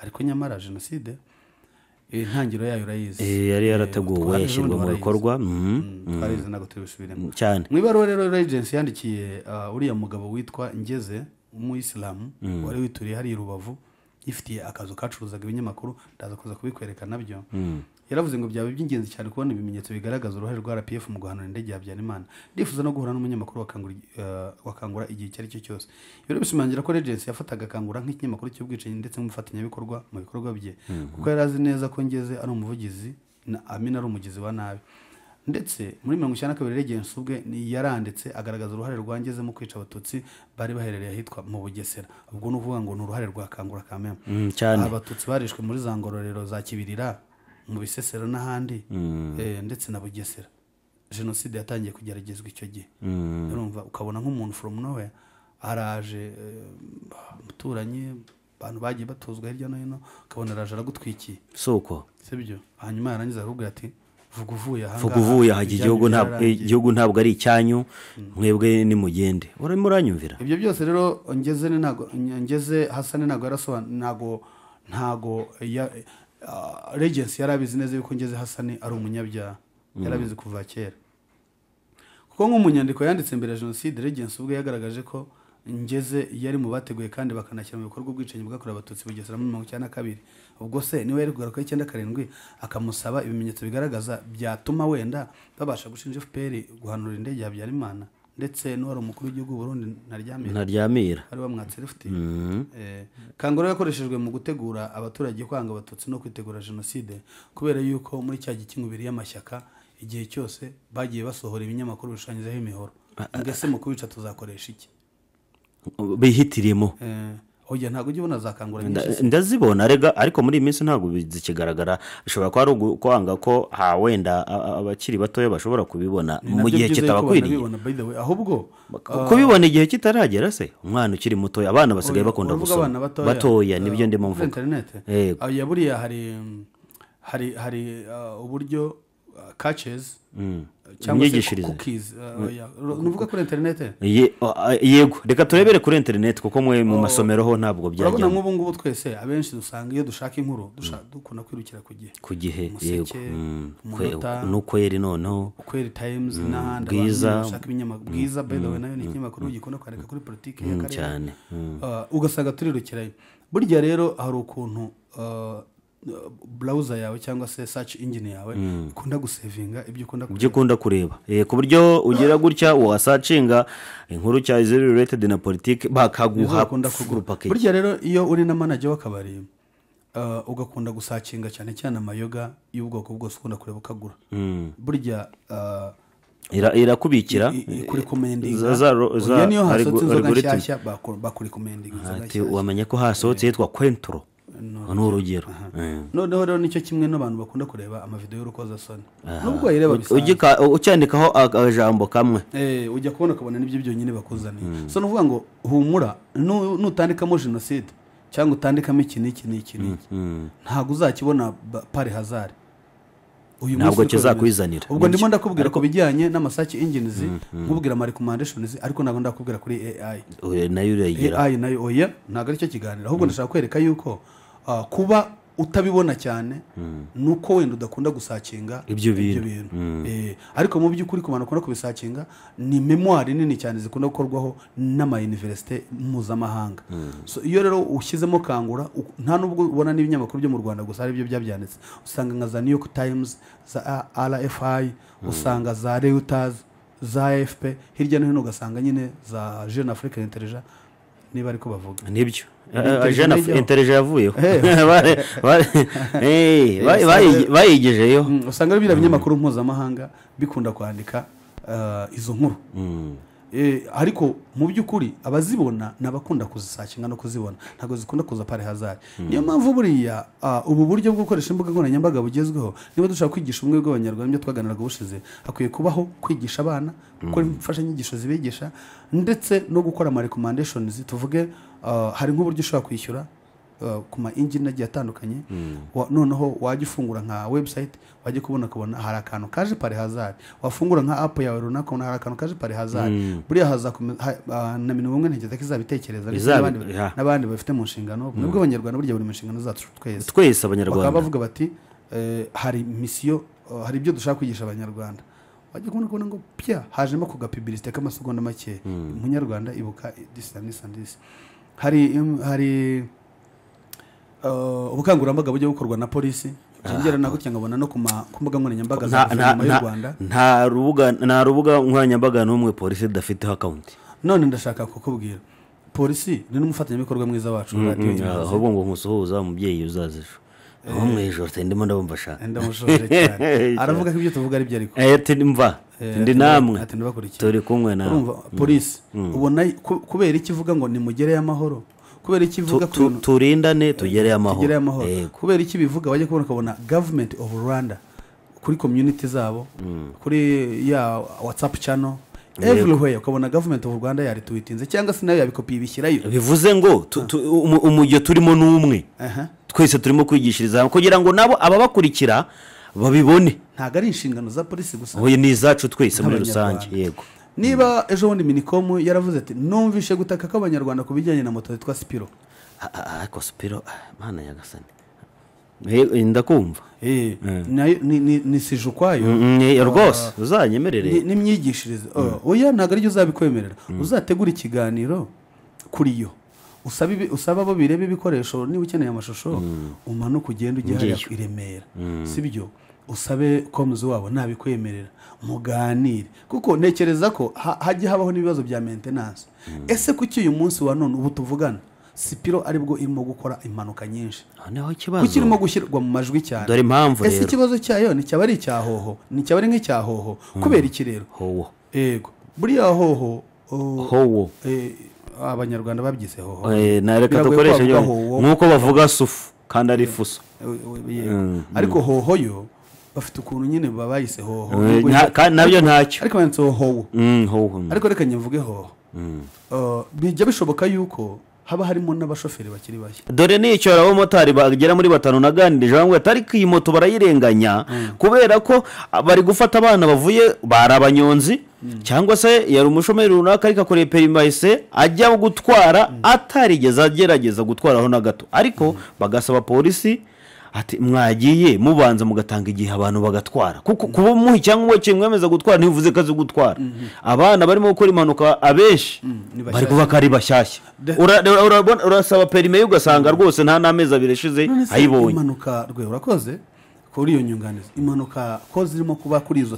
Ariko nyamara jenoside intangiriro yayo urayizi yari yarateguwe yashyirwa mu bikorwa twarize ntabwo tubisubiremo cyane. mu ibaruwa rero Regency yandikiye uriya mugabo witwa Ngeze umuyisilamu wari wituriye hariya i Rubavu yifitiye akazu kacuruzaga ibinyamakuru, ndaza kuza kubikwereka nabyo. Yaravuze ngo byaba by'ingenzi cyane kubona ibimenyetso bigaragaza uruhare rwa RPF mu guhanura indege ya Habyarimana. Ndifuza no guhura n'umunyamakuru wakangura igihe icyo ari cyo cyose. Ibyo bishimangira ko Regency yafataga akangura nk'ikinyamakuru cy'ubwicanyi ndetse n'umufatanyabikorwa mu bikorwa bye, kuko yari azi neza ko Ngeze ari umuvugizi na Amina ari umugizi wa nabi. Ndetse muri 1992 Regency ubwe yaranditse agaragaza uruhare rwa Ngeze mu kwica abatutsi bari baherereye ahitwa mu Bugesera. Ubwo nuvuga ngo n'uruhare rwa kangura kameme cyane. Abatutsi barishwe muri za ngororero za Kibirira, mu Bisesero n'ahandi ndetse na Bugesera. Jenoside yatangiye kugeragezwa icyo gihe. Urumva ukabona nk'umuntu from nowhere araje muturanye abantu bagiye batuzwa hirya no hino, ukabona araje aragutwikiye soko sibyo. Hanyuma yarangiza akubwira ati vuga uvuye aha igihugu ntabwo ari icyanyu, mwebwe nimugende. Urimo uranyumvira? Ibyo byose rero Ngeze Hassan ntabwo yarasobanura, ntago Regency yarabizi neza yuko Ngeze Hassan ari umunyabyaha, yarabizi kuva kera. Kuko nk'umunyandiko yanditse mbere ya Jenoside, Regency ubwo yagaragaje ko Ngeze yari mu bateguye kandi bakanashyira mu bikorwa ubwicanyi bwakorewe abatutsi Bugesera muri 1992. Ubwo se niwe yari kugaruka 1997 akamusaba ibimenyetso bigaragaza byatuma wenda babasha gushinja FPR guhanura indege ya Habyarimana ndetse n'uwari umukuru w'igihugu Burundi Ntaryamira ari bamwatse rifite. Kangura yakoreshejwe mu gutegura abaturage kwanga abatutsi no kwitegura Jenoside, kubera yuko muri cya gikingubiri y'amashyaka igihe cyose bagiye basohora ibinyamakuru bishushanyijeho imihoro. Ngese mu kubica tuzakoresha iki? Bihitirimo oya ntago ujye ubona zakangura nyinshi ndazibona rega, ariko muri iminsi ntago bizikigaragara. Bishobora ko ari kwanga ko wenda abakiri batoya bashobora kubibona mu gihe kitabakwiriye, ahubwo kubibona igihe kitaragera. Se umwana ukiri muto, abana basigaye bakunda gusoma batoya, nibyo ndimo mvuga. Internet yaburiya hari uburyo catches cyangwa se cookies nuvuga kuri internet. Yego, reka turebere kuri internet kuko mwe mu masomero ho ntabwo byajya. Urabona nk'ubu ngubu twese abenshi dusanga iyo dushaka inkuru dukunda kwirukira ku gihe. Yego, n'ukweri noneho ukweri Times n'ahandi bashaka ibinyamakuru Bwiza, by the way nayo ni ikinyamakuru gikunda kwandika kuri politiki y'akarere cyane. Ugasanga turirukirayo. Burya rero hari ukuntu browser yawe cyangwa se search engine yawe ukunda gusevinga ibyo ukunda kureba, ku buryo ugira gutya wasacinga inkuru cya is related na politiki bakaguha full package. Burya rero iyo uri na manager w'akabari ugakunda gusacinga cyane cyane amayoga y'ubwoko bwose ukunda kureba ukagura, burya irakubikira kuri commending niyo hasotse inzoga nshyashya bakuri commending ati wamenye ko hasohotse yitwa Kwentro n'urugero. Noneho rero nicyo kimwe n'abantu bakunda kureba amavideo y'urukozasoni, nubwo yireba ucyandikaho akajambo kamwe ujya kubona kabona nibyo byonyine bakuzaniye. So nuvuga ngo humura, nutandikamo Jenoside cyangwa utandikamo iki ntago uzakibona pari hazard. Ntabwo kizakwizanira. Ubwo ndimo ndakubwira ko bijyanye n'amasearch engines, nkubwira ama recommendations, ariko ntabwo ndakubwira kuri AI. Nayo urayigira. AI nayo oya ntabwo ari cyo kiganiro, ahubwo ndashaka kwereka yuko kuba utabibona cyane nuko wenda udakunda gusacinga ibyo bintu. Ariko mu by'ukuri ku bantu bakunda kubisacinga ni memoire nini cyane zikunda gukorwaho n'ama university mpuzamahanga. So iyo rero ushyizemo kangura, nta nubwo ubona n'ibinyamakuru byo mu Rwanda gusa ari byo byabyanditse, usanga nka za New York Times, za RFI, usanga za Reuters, za AFP, hirya no hino ugasanga nyine za Jeune Afrique Intelligence, niba ariko bavuga nibyo Jeune Intelligence yavuyeho bayigejeyo. Usanga ari binyamakuru mpuzamahanga bikunda kwandika izo nkuru. Ariko mu by'ukuri abazibona nabakunda kuzisacinga no kuzibona, ntago zikunda kuza pare hazard. Niyo mpamvu buriya ubu buryo bwo gukoresha imbuga nkoranyambaga bugezweho, niba dushaka kwigisha umwe bw'abanyarwanda byo twaganiraga ubushize, hakwiye kubaho kwigisha abana, gukora imfashanyigisho zibigisha, ndetse no gukora ama recommendations. Tuvuge hari nk'uburyo ushobora kwishyura ku ma engine agiye atandukanye, noneho wajya ufungura nka website wajya kubona hari akantu kaje pare hazard, wafungura nka app yawe runaka hari akantu kaje pare hazard. Buriya haza na mintu bumwe ntegeza kizabitekereza n'abandi bafite mu nshingano. Nubwo abanyarwanda burya buri mu nshingano zacu twese abanyarwanda bavuga bati hari misiyo hari ibyo dushaka kwigisha abanyarwanda wajya kubona ngo pya hajemo ku gapibilisite k'amasegonda make umunyarwanda ibuka this hari ubukangurambaga bujya bukorwa na polisi ngera nako cyangwa no ku mbuga nkoranyambaga za guverinoma y'u Rwanda nta rubuga nkoranyambaga n'umwe polisi idafiteho akawunti. None ndashaka kukubwira polisi ni n'umufatanyabikorwa mwiza wacu ahubwo ngo nkusuhuza umubyeyi uzaza ejo aho mwijoro ndimo ndabumva shaka ndamushoje cyane aravuga ko ibyo tuvuga ari byo ariko mva ndi namwe turi kumwe nawe polisi ubona kubera iki ivuga ngo nimugereye amahoro kubera iki bivuga turindane tugereye amahoro kubera iki bivuga bajye kubona government of Rwanda kuri community zabo kuri ya WhatsApp channel everywhere ukabona government of Rwanda yari tweetinze cyangwa se nayo yabikopiye bishyirayo bivuze ngo umujyo turimo n'umwe twese turimo kwigishiriza kugira ngo nabo ababakurikira babibone ntago ari inshingano za polisi gusa oye ni izacu twese muri rusange yego niba ejo bundi Minicom yaravuze ati numvishe gutaka k'abanyarwanda ku bijyanye na moto yitwa Spiro ariko Spiro mana yagasane ndakumva ni sije ukwayo rwose uzanyemerere n'imyigishirize oya ntago ari byo uzabikwemerera uzategura ikiganiro kuri yo usaba abo bireba ibikoresho niba ukeneye amashusho umanuka ugenda ujya hariya i Remera sibyo usabe komuzi wabo nabikwemerera muganire kuko ntekereza ko hajya habaho n'ibibazo bya maintenance ese kuki uyu munsi wa none ubu tuvugana Spiro aribwo irimo gukora impanuka nyinshi naho ikibazo kuki irimo gushyirwa mu majwi cyane dore impamvu rero ese ikibazo cyayo ni cyaba ari icyahoho ni cyaba ari nk'icyahoho kubera iki rero hoho yego buriya hoho abanyarwanda babyise hoho na reka dukoreshe nk'uko bavuga sufu kandi ari fuso ariko hoho yo bafite ukuntu nyine babayise hoho nabyo ntacyo ariko banditseho hoho ariko reka nyemvuge hoho bijya bishoboka yuko haba harimo n'abashoferi bakiri bashya dore n'icyo abamotari bagera muri 5 naganirije bamwe atari ko iyi moto barayirenganya kubera ko bari gufata abana bavuye bari abanyonzi cyangwa se yari umushomeri runaka ariko akoreye perimise ajya gutwara atarigeze agerageza gutwaraho na gato ariko bagasaba polisi ati mwagiye mubanza mugatanga igihe abantu bagatwara kuko kuba muhi cyangwa we kimwemeza gutwara ntivuze kazi gutwara abana barimo gukora impanuka abeshi bari kuvuga ari bashyashya urasaba perime ugasanga rwose nta namezi abireshize ayibonye impanuka rwe urakoze kuri iyo nyunganizi impanuka ko zirimo kuba kuri izo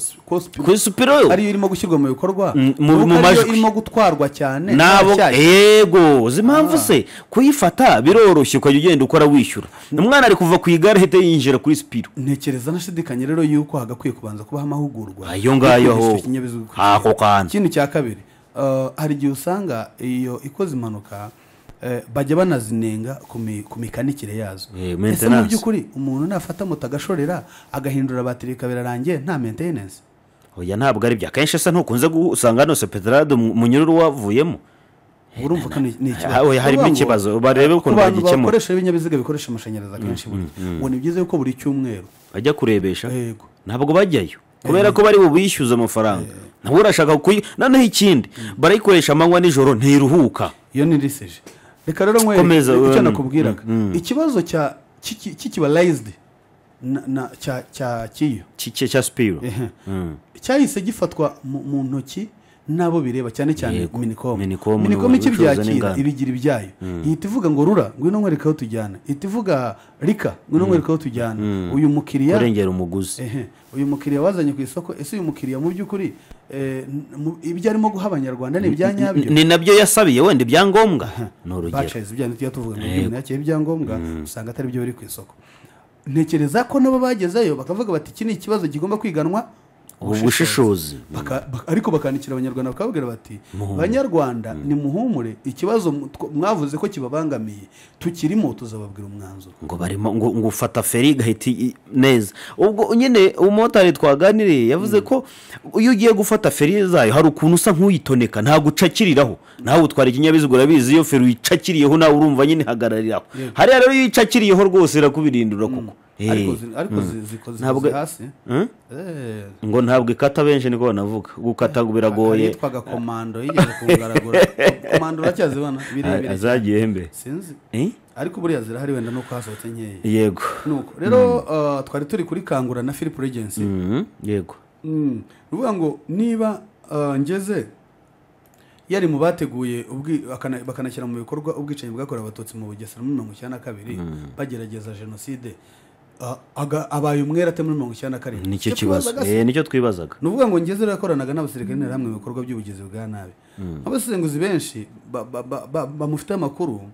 kuri Spiro ari irimo gushyirwa mu bikorwa mu majwi irimo gutwarwa cyane nabo yego zimpamvu se kuyifata biroroshye ukajya ugenda ukora wishyura umwana ari kuva ku igare hete yinjira kuri Spiro ntekereza nashidikanye rero yuko hagakwiye kubanza kubaha amahugurwa ayo ngayo ho ako kandi ikindi cya kabiri hari igihe usanga iyo ikoze impanuka bajya banazinenga ku mikanikire yazo ese mu by'ukuri umuntu nafata moto agashorera agahindura batiri birarangiye nta maintenance oya ntabwo ari bya kenshi se ntukunze gusanga no peterade munyururu wavuyemo urumva ko ni ikibazo harimo ikibazo barebe ukuntu bagikemura bakoresha ibinyabiziga bikoresha amashanyarazi akenshi ngo ni byiza yuko buri cyumweru bajya kurebesha ntabwo bajyayo kubera ko bari bubishyuza amafaranga nabo urashaka noneho ikindi barayikoresha amanywa nijoro ntiruhuka iyo ni riseje reka rero icyo nakubwiraga ikibazo cy'ikibalized cya Spiro cyahise gifatwa mu ntoki nabo bireba cyane cyane Minicom ikibyakira ibigira ibyayo ihita ivuga ngo rura ngwino nkwereka aho tujyana ihita ivuga rika ngwino nkwereka aho tujyana uyu mukiriya kurengera umuguzi uyu mukiriya wazanye ku isoko ese uyu mukiriya mu by'ukuri ibyo arimo guha abanyarwanda ni ibyanyabyo ni nabyo yasabiye wenda ibyangombwa ni urugero bacayize ibyo tujya tuvuga ngo umuntu yakira ibyangombwa usanga atari byo biri ku isoko ntekereza ko nabo bagezeyo bakavuga bati iki ni ikibazo kigomba kwiganwa ubushishozi ariko bakandikira abanyarwanda bakababwira bati banyarwanda ni muhumure ikibazo mwavuze ko kibabangamiye tukirimo tuzababwira umwanzuro ngo barimo ngo ufata feri gahita neza ubwo nyine umumotari twaganiriye yavuze ko iyo ugiye gufata feri zayo hari ukuntu usa nk'uyitoneka ntabwo ucakiriraho nawe utwara ikinyabiziga urabizi iyo feri uyicakiriyeho nawe urumva nyine hagarariraho hariya rero iyo uyicakiriyeho rwose irakubirindura kuko ariko zikoze hasi ngo ntabwo ikata benshi niko banavuga gukata ngo biragoye yitwaga komando yigeze kugaragura komando uracyazibona birebire azagiye mbe sinzi ariko buriya zirahari wenda nuko hasohotse nkeya yego nuko rero twari turi kuri kangura na Philip Regency yego uvuga ngo niba ngeze yari mu bateguye bakanashyira mu bikorwa ubwicanyi bwakorewe abatutsi mu Bugesera muri 1992 bagerageza jenoside abaye umwere ate muri 1992 nicyo kibazo nicyo twibazaga nuvuga ngo ngeze rakoranaga n'abasirikare hamwe mu bikorwa by'ubugizi bwa nabi abasenguzi benshi bamufite amakuru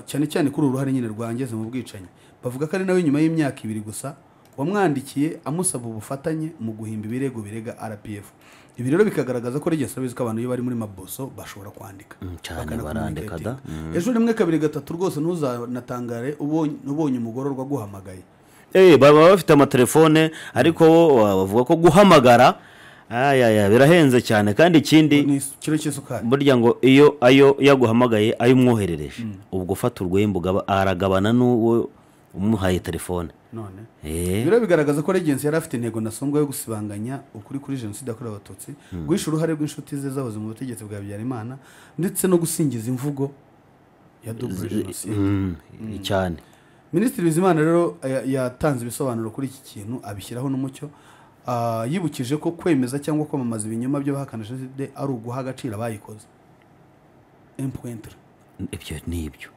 cyane cyane kuri uruhare nyine rwangeze mu bwicanyi bavuga ko ari nawe nyuma y'imyaka 2 gusa wamwandikiye amusaba ubufatanye mu guhimba ibirego birega RPF. Ibi rero bikagaragaza ko Regency abizi ko abantu iyo bari muri maboso bashobora kwandika cyane barandika da ejo rimwe kabiri gatatu rwose ntuzanatangare ubonye umugororwa guhamagaye baba bafite amatelefone ariko bavuga ko guhamagara birahenze cyane kandi ikindi kiro cy'isukari burya ngo iyo ayo yaguhamagaye ayo umwoherereje ubwo ufata urwembo aragabana n'uwo umuhaye telefone none biro bigaragaza ko Regency yari afite intego nasongo yo gusibanganya ukuri kuri jenoside yakorewe abatutsi guhisha uruhare rw'inshuti ze zahoze mu butegetsi bwa Habyarimana ndetse no gusingiza imvugo ya double jenoside cyane. Minisitiri Bizimana rero yatanze ibisobanuro kuri iki kintu abishyiraho n'umucyo yibukije ko kwemeza cyangwa kwamamaza ibinyoma byo bahakana jenoside ari uguha agaciro abayikoze impointre ibyo nibyo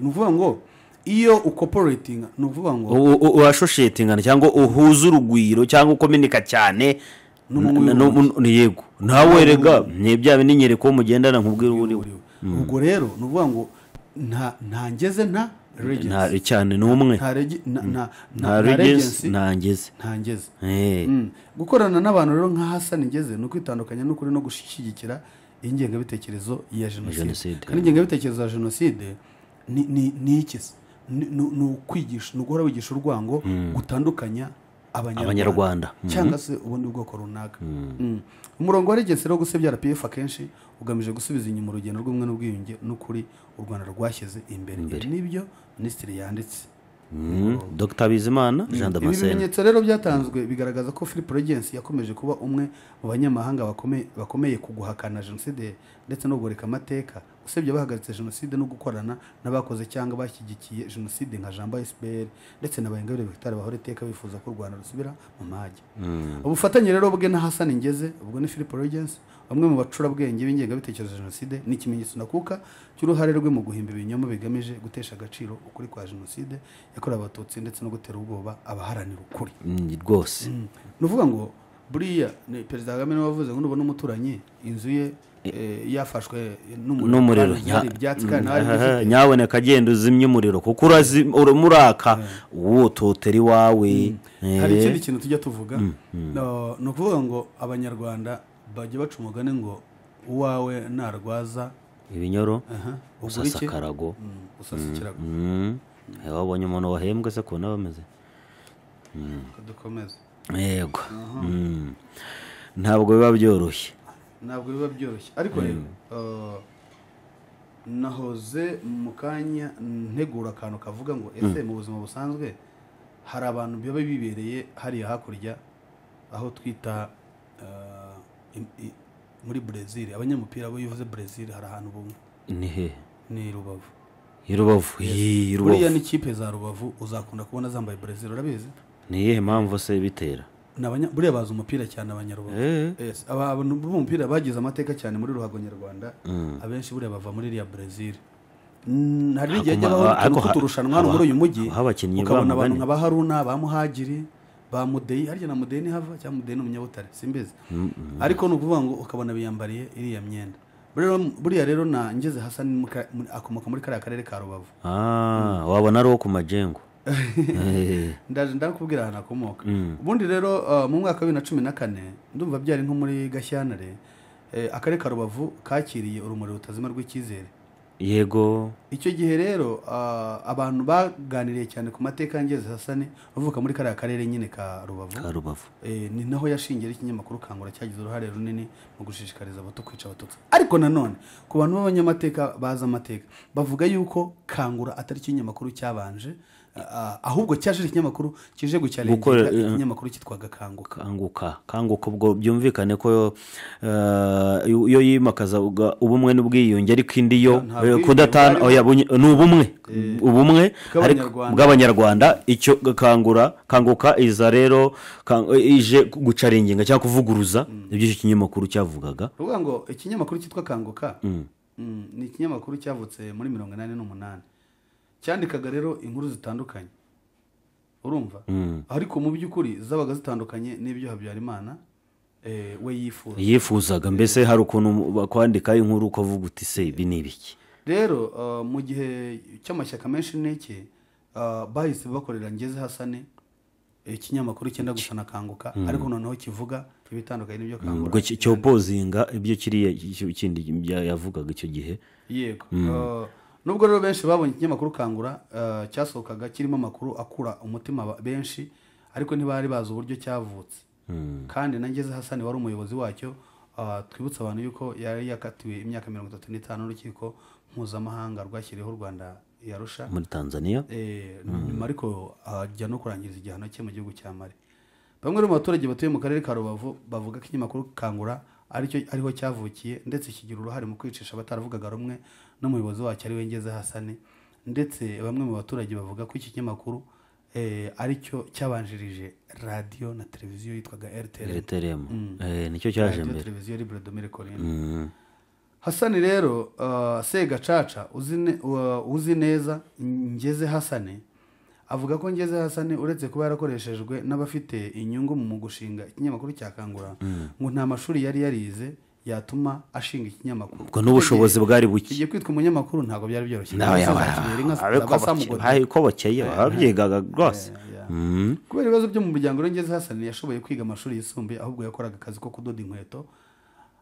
nuvuga ngo iyo ucooperating nuvuga ngo urashoshetingana cyangwa uhuza urugwiro cyangwa ukominika cyane yego nawe rega nibyabe ninyereko mugendana nkubwira uri ubwo rero nuvuga ngo nta ngeze nta Regency cyane numwe nta Regency ntangeze gukorana n'abantu rero nka Hassan Ngeze no kwitandukanya n'ukuri no gushyigikira ingengabitekerezo ya jenoside kandi ingengabitekerezo ya jenoside ni ikisi ni ukwigisha ni uguhora wigisha urwango gutandukanya abanyarwanda cyangwa se ubundi bwoko runaka. Umurongo wa Regency rero gusebya RPF akenshi ugamije gusubiza inyuma urugendo rw'umwe n'ubwiyunge n'ukuri u Rwanda rwashyize imbere nibyo minisitiri yanditse Dr Bizimana Jean Damascene. Ibimenyetso rero byatanzwe bigaragaza ko Philip Regency yakomeje kuba umwe mu banyamahanga bakomeye kuguhakana jenoside ndetse no kugoreka amateka usebye bahagaritse jenoside no gukorana n'abakoze cyangwa bashyigikiye jenoside nka Jean Baisbert ndetse n'abayingabire Victoire bahora iteka bifuza ko u Rwanda rusubira mu mage. Ubufatanye rero bwe na Hassan Ngeze ubwo ni Philip Regency bamwe mu bacurabwenge b'ingengabitekerezo ya jenoside ni ikimenyetso nakuka cy'uruhare rwe mu guhimba ibinyoma bigamije gutesha agaciro ukuri kwa jenoside yakorewe abatutsi ndetse no gutera ubwoba abaharanira ukuri rwose. Nuvuga ngo buriya ni Perezida Kagame wavuze ngo nubona umuturanyi inzu ye yafashwe n'umuriro nyaboneka agenda uzimya umuriro kuko uramuraka wototera iwawe. Hari ikindi kintu tujya tuvuga ni ukuvuga ngo abanyarwanda bajya baca umugani ngo uwawe narwaza ibinyoro usasa karago wabonye umuntu wahembwe se kubona bameze dukomeze yego ntabwo biba byoroshye ariko rero nahoze mu kanya ntegura akantu kavuga ngo ese mu buzima busanzwe hari abantu baba bibereye hariya hakurya aho twita muri Brazil abanyamupira bo yivuze Brazil hari ahantu bumwe ni he ni Rubavu buriya ni kipe za Rubavu uzakunda kubona zambaye Brazil urabizi ni iyihe mpamvu se bitera buriya bazi umupira cyane abanyarubavu abantu b'umupira bagize amateka cyane muri ruhago nyarwanda abenshi buriya bava muri iriya Brazil. Hari n'igihe ajyaho kuturushanwa hano muri uyu mujyi ukabona abantu nka ba Haruna ba Muhagiri ba Mudeyi harya na Mudeyi ni hava cyangwa Mudeyi n'umunyabutare simbizi ariko nukuvuga ngo ukabona biyambariye iriya myenda buriya rero na Ngeze Hassan akomoka muri kariya karere ka Rubavu wabona ari wo ku majengo ndaje ndakubwira ahantu akomoka. Ubundi rero mu mwaka wa 2014 ndumva byari nko muri Gashyantare akarere ka Rubavu kakiriye urumuri rutazima rw'icyizere yego. Icyo gihe rero abantu baganiriye cyane ku mateka Ngeze Hassan bavuka muri kariya karere nyine ka Rubavu ni naho yashingiye ikinyamakuru Kangura cyagize uruhare runini mu gushishikariza abato kwica abatutsi. Ariko nanone ku bantu b'abanyamateka baza amateka bavuga yuko Kangura atari ikinyamakuru cyabanje ahubwo cyaje ikinyamakuru kije gucyalenga ikinyamakuru cyitwaga kanguka ubwo byumvikane ko iyo yimakaza ubumwe n'ubwiyunge ariko indi yo kudatana ni ubumwe bw'abanyarwanda. icyo kanguka iza rero ije gucarenginga cyangwa kuvuguruza ibyo icyo kinyamakuru cyavugaga. uvuga ngo ikinyamakuru cyitwa kanguka ni ikinyamakuru cyavutse muri 1988 cyandikaga rero inkuru zitandukanye urumva ariko mu by'ukuri zabaga zitandukanye n'ibyo Habyarimana we yifuzaga. mbese hari ukuntu bakwandika inkuru ukavuga uti se ibi ni ibiki rero mu gihe cy'amashyaka menshi n'iki bahise bakorera Ngeze Hasane ikinyamakuru cyenda gusa na kanguka ariko noneho kivuga ibitandukanye n'ibyo kanguka ubwo cyopozinga ibyo kiriya kindi yavugaga icyo gihe. yego nubwo rero benshi babonye ikinyamakuru kangura cyasohokaga kirimo amakuru akura umutima benshi ariko ntibari bazi uburyo cyavutse kandi na Ngeze Hasane wari umuyobozi wacyo. Twibutsa abantu yuko yari yakatiwe imyaka 35 n'urukiko mpuzamahanga rwashyiriyeho u Rwanda yarusha muri Tanzania nyuma ariko ajya no kurangiza igihano cye mu gihugu cya Mali. Bamwe mu baturage batuye mu karere ka Rubavu bavuga ko ikinyamakuru kangura ariho cyavukiye ndetse kigira uruhare mu kwicisha abataravugaga rumwe n'umuyobozi wacyo ari we Ngeze Hasane, ndetse bamwe mu baturage bavuga ko iki kinyamakuru aricyo cyabanjirije radio na televiziyo yitwaga RTLM. Nicyo cyaje mbere televiziyo Libre de Mericorine. Hasane rero Segacaca uzi neza Ngeze Hasane avuga ko Ngeze Hasane uretse kuba yarakoreshejwe n'abafite inyungu mu gushinga ikinyamakuru cya kangura ngo nta mashuri yari yarize yatuma ashinga ikinyamakuru. Ubwo n'ubushobozi bwari buke. Igiye kwitwa umunyamakuru ntabwo byari byoroshye. Ariko bakeye babyigaga rwose. Kubera ibibazo byo mu muryango Ngeze Hasane yashoboye kwiga amashuri yisumbuye ahubwo yakoraga akazi ko kudoda inkweto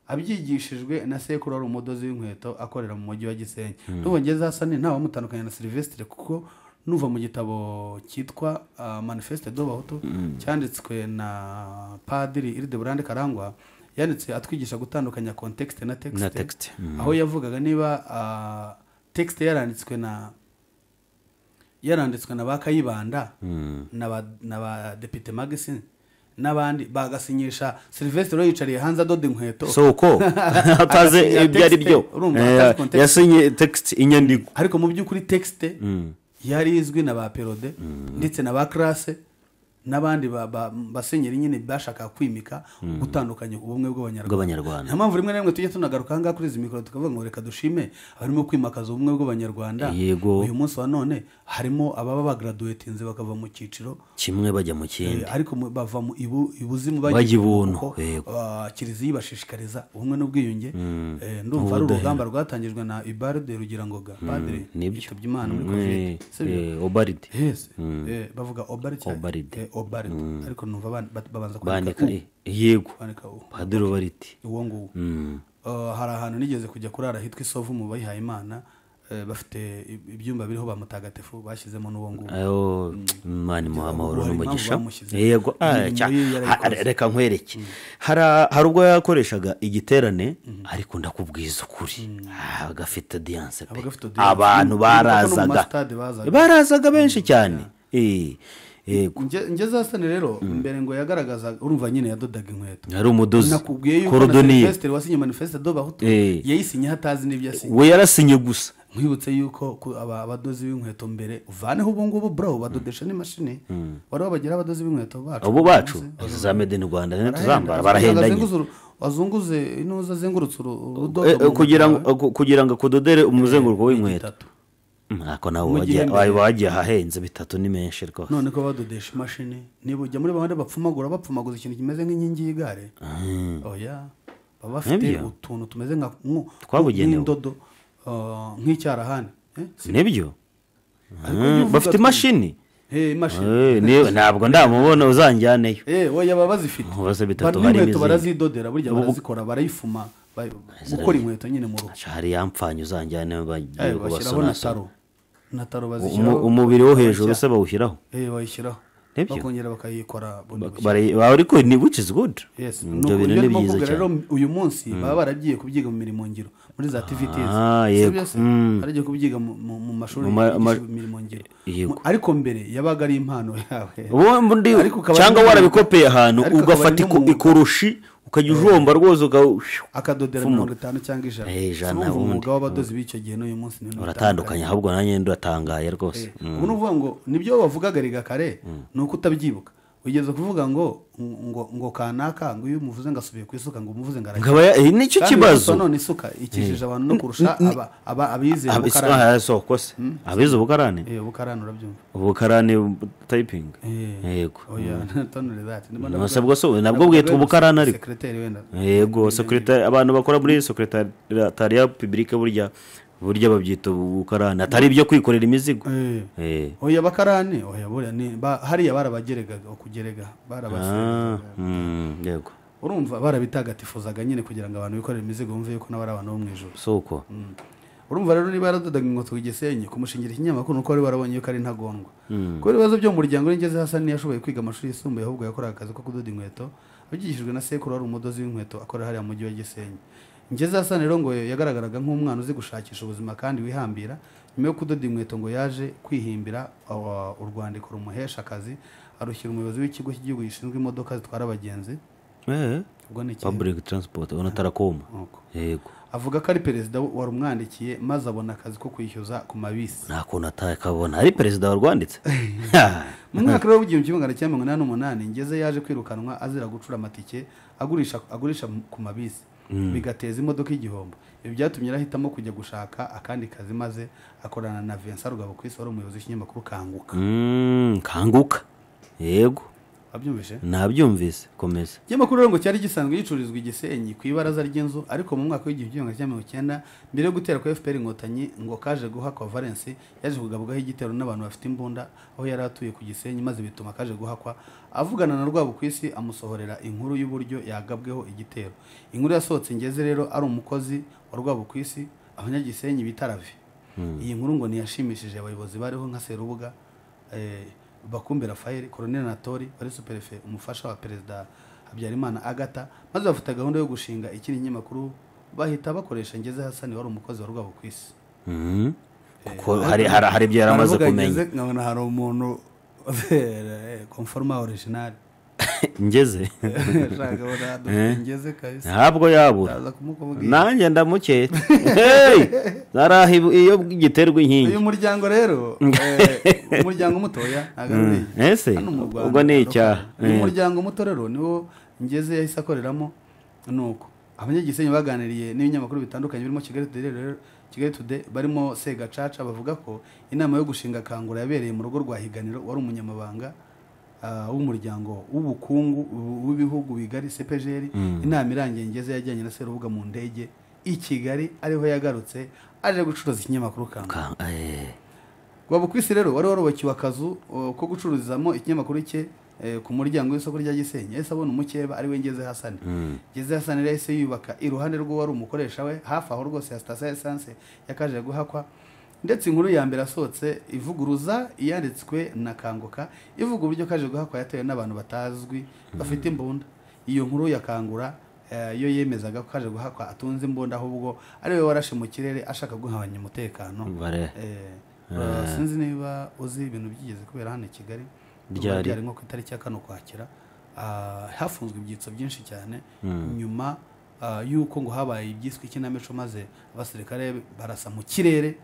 abyigishijwe na sekuru ari umudozi w'inkweto akorera mu mujyi wa Gisenyi. N'ubu Ngeze Hasane ntawe mutandukanye na Sylvestre kuko nuva mu gitabo cyitwa Manifeste d'Abahutu cyanditswe na Padiri Hildebrand Karangwa yanditse atwigisha gutandukanya context na text. Aho yavugaga niba text yaranditswe na Bakayibanda na ba Depite Magazine n'abandi bagasinyisha Sylvestre yicariye hanze adoda inkweto soko ataze ibyo ari byo yasinye text inyandiko ariko mu by'ukuri text yari izwi na ba Perode ndetse na ba Classe n'abandi basenyeri nyine bashaka kwimika gutandukanya ubumwe bw'abanyarwanda. Nta mpamvu rimwe na rimwe tujye tunagaruka hanga kuri izi mikoro tukavuga ngo reka dushime abarimo kwimakaza ubumwe bw'abanyarwanda. Uyu munsi wa none harimo ababa bagraduatinze bakava mu cyiciro kimwe bajya mu kindi ariko bava mu ibuzimu bajya ibuntu. Kiliziya ibashishikariza ubumwe n'ubwiyunge. Ndumva ari urugamba rwatangijwe na Ibarde Rugirangoga Padre yitabye Imana muri Covid. Obaride bavuga Obaride ariko numva babanza kwandika yego Padiri Obaride uwo nguwo. Hari ahantu nigeze kujya kurara hitwa Isovu mu bayihaye Imana bafite ibyumba biriho ba mutagatifu bashyizemo n'uwo nguwo. Imana imuha amahoro n'umugisha. Yego reka nkwereke hari ubwo yakoreshaga igiterane ariko ndakubwiza ukuri agafite audience pe abantu barazaga benshi cyane. Ngeze Hasane rero mbere ngo yagaragaza urumva nyine yadodaga inkweto yari umudozi nakubwiye yuko Manifeste wasinye Manifeste d'Abahutu yayisinye hatazi n'ibyo yasinye we yarasinye gusa. Nkwibutse yuko abadozi b'inkweto mbere uvaneho ubu ngubu bro badodesha n'imashini wari wabagira abadozi b'inkweto bacu za Made in Rwanda ne tuzambara barahendanye wazunguze inuza zengurutse urudodo kugira ngo kudodere umuzenguruko w'inkweto. Ako nawe wagiye hahenze bitatu ni menshi rwose. None ko badodesha imashini niba ujya muri bamwe bapfumaguza ikintu kimeze nk'inkingi y'igare. Oya baba bafite utuntu tumeze nk'indodo nk'icyarahani. Nibyo bafite imashini. Imashini ntabwo ndamubona uzanjyaneyo. Oya baba bazifite bitatu hari imizi barazidodera burya barazikora barayifuma gukora inkweto nyine mu rugo. Hari yampfanye uzanjyane bashyiraho na taro bazishyiraho umubiri wo hejuru se bawushyiraho bayishyiraho bakongera bakayikora ariko ni which is good. Ibyo bintu ni byiza cyane. Rero uyu munsi baba baragiye kubyiga mu mirimo ngiro muri za activities yego. aragiye kubyiga mu mashuri imirimo ngiro Yego. ariko mbere yabaga ari impano yawe cyangwa warabikopeye ahantu ugafata ikurushi ukajya ujomba rwose akadodera 50 cyangwa 100 umwuga w'abadozi b'icyo gihe n'uyu munsi uratandukanye ahubwo nanjye ndatangaye rwose ubu nuvuga ngo nibyo bavugaga riga kare nuko utabyibuka ugeze kuvuga ngo kanaka ngo iyo umuvuze ngasubiye ku isuka ngo umuvuze ngaragiye nicyo kibazo none isuka ikijije abantu no kurusha abize abize ubukarani ubukarani urabyumva ubukarani typing yego oya tonore that nabwo bwitwa ubukarani ariko secretary wenda yego secretary abantu bakora muri secretariat publique burya babyita ubukarani atari ibyo kwikorera imizigo oya bakarani oya buriya hariya barabageregaga okugerega yego urumva barabitagatifuzaga nyine kugira ngo abantu bikorere imizigo bumve yuko nabo ari abantu bo mu ijuru soko urumva rero niba yaradodaga inkoto ku Gisenyi kumushingira ikinyamakuru nuko bari barabonye yuko ari ntagondwa kuko ibibazo byo mu muryango n'ingeze Hasani yashoboye kwiga amashuri yisumbuye ahubwo yakoraga akazi ko kudoda inkweto abigishijwe na sekuru ari umudozi w'inkweto akorera hariya mu mujyi wa Gisenyi. Ngeze Hasani rero ngo yagaragaraga nk'umwana uzi gushakisha ubuzima kandi wihambira nyuma yo kudoda inkweto ngo yaje kwihimbira urwandiko rumuhesha akazi arushyira umuyobozi w'ikigo cy'igihugu gishinzwe imodoka zitwara abagenzi ubwo ni public transport Tarakoma yego avuga ko ari perezida warumwandikiye maze abona akazi ko kwishyuza ku mabisi nta kuntu atakabona ari perezida warwanditse mu mwaka rero w'igihumbi kimwe magana cyenda 1988 Ngeze yaje kwirukanwa azira gucura amatike agurisha ku mabisi bigateza imodoka igihombo. Ibi byatumye arahitamo kujya gushaka akandi kazi maze akorana na Vincent Rugabo Chris wari umuyobozi w'ikinyamakuru Kanguka. Kanguka yego abyumvise nabyumvise komeza. Ikinyamakuru rero ngo cyari gisanzwe gicururizwa Igisenyi ku ibaraza ry'inzu ariko mu mwaka w'igihumbi kimwe magana mbere yo gutera kwa FPR inkotanyi ngo kaje guhakwa Valence yaje kugabwaho igitero n'abantu bafite imbunda aho yari atuye ku Gisenyi maze bituma kaje guhakwa avugana na Rwabo Kwisi amusohorera inkuru y'uburyo yagabweho igitero. Inkuru yasohotse Ngeze rero ari umukozi wa Rwabo Kwisi abanyagisenyi bitaravi. Iyi nkuru ngo ntiyashimishije abayobozi bariho nka Serubuga Bakumbe Rafael Colonel Natori wari superfe umufasha wa perezida Habyarimana Agata maze bafata gahunda yo gushinga ikindi kinyamakuru bahita bakoresha Ngeze Hasani wari umukozi wa Rwabo Kwisi. hari ibyo yaramaze kumenya nkabona hari umuntu conforma original Ngeze Ngeze kabisa ntabwo yabura nanjye ndamuketa zarahi iyo giterwa inkingi uyu muryango rero umuryango mutoya ese ubwo ni icyaha umuryango muto rero niwo Ngeze yahise akoreramo nuko abanyagisenyi baganiriye n'ibinyamakuru bitandukanye birimo Kigali Today barimo Segacaca bavuga ko inama yo gushinga Kangura yabereye mu rugo rwa Higaniro wari umunyamabanga w'umuryango w'ubukungu w'ibihugu bigari CPGR. Inama irangiye Ngeze yajyanye na Serubuga mu ndege i Kigali ariho yagarutse aje gucuruza ikinyamakuru Kangura. Rwabo Kwisi rero wari warubakiwe akazu ko gucururizamo ikinyamakuru cye ku muryango w'isoko rya Gisenyi yahise abona umukeba ari we Ngeze Hasani. Ngeze Hasani yahise yubaka iruhande rwo wari umukoresha we hafi aho rwose ya station essence yakaje guhakwa. Ndetse inkuru ya mbere asohotse ivuguruza iyanditswe na Kanguka ivuga uburyo kaje guhakwa yatewe n'abantu batazwi bafite imbunda. Iyo nkuru ya Kangura yo yemezaga ko kaje guhakwa atunze imbunda ahubwo ari we warashe mu kirere ashaka guhabanya umutekano. Sinzi niba uzi ibintu byigeze kubera hano i Kigali byari nko ku itariki ya 4 Ukwakira hafunzwe ibyitso byinshi cyane nyuma yuko ngo habaye ibyiswe ikinamico maze abasirikare barasa mu kirere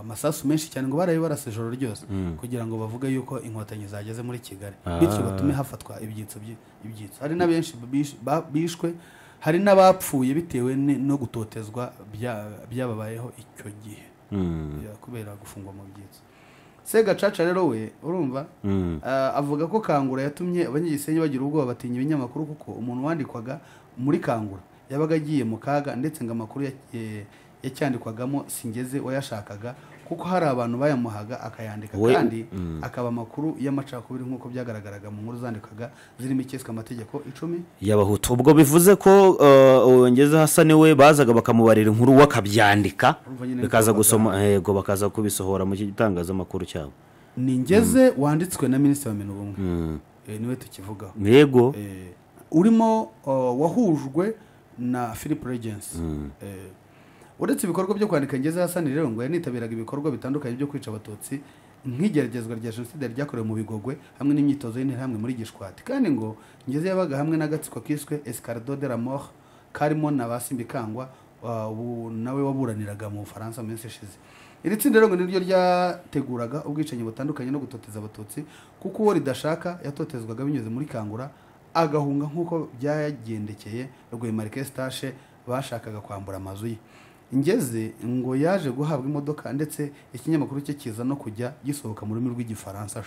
amasasu menshi cyane ngo baraye barase ijoro ryose kugira ngo bavuge yuko inkotanyi zageze muri Kigali bityo batume hafatwa ibyitso hari na benshi bishwe hari n'abapfuye bitewe no gutotezwa byababayeho icyo gihe kubera gufungwa mu byitso. Segacaca rero we urumva avuga ko Kangura yatumye abanyagisenyi bagira ubwoba batinya ibinyamakuru kuko umuntu wandikwaga muri Kangura yabaga agiye mu kaga ndetse ngo amakuru yacyandikwagamo Singeze wayashakaga kuko hari abantu bayamuhaga akayandika kandi akaba amakuru y'amacakubiri nk'uko byagaragaraga mu nkuru zandikaga zirimo ikeswa amategeko 10 y'abahutu. Ubwo bivuze ko Ngeze Hasani we bazaga bakamubarira inkuru wakabyandika bikaza gusoma yego bakaza kubisohora mu gitangazamakuru cyabo. Ni Ngeze wanditswe na Minisitiri wa Minubumwe niwe tukivugaho yego urimo wahujwe na Philip Regency. Uretse ibikorwa byo kwandika Ngeze Hasani rero ngo yanitabiraga ibikorwa bitandukanye byo kwica abatutsi nk'igeragezwa rya jenoside ryakorewe mu Bigogwe hamwe n'imyitozo y'interahamwe muri Gishwati, kandi ngo Ngeze yabaga hamwe n'agatsiko kiswe Escardo de la Mort karimo na Basimbikangwa nawe waburaniraga mu Faransa mu minsi ishize. Iri tsinda rero ngo niryo ryateguraga ubwicanyi butandukanye no gutoteza abatutsi, kuko uwo ridashaka yatotezwaga binyuze muri Kangura agahunga nk'uko byagendekeye Rwemarike Stashe bashakaga kwambura amazu ye. Ngeze ngo yaje guhabwa imodoka ndetse ikinyamakuru cye kiza no kujya gisohoka mu rurimi rw'igifaransa.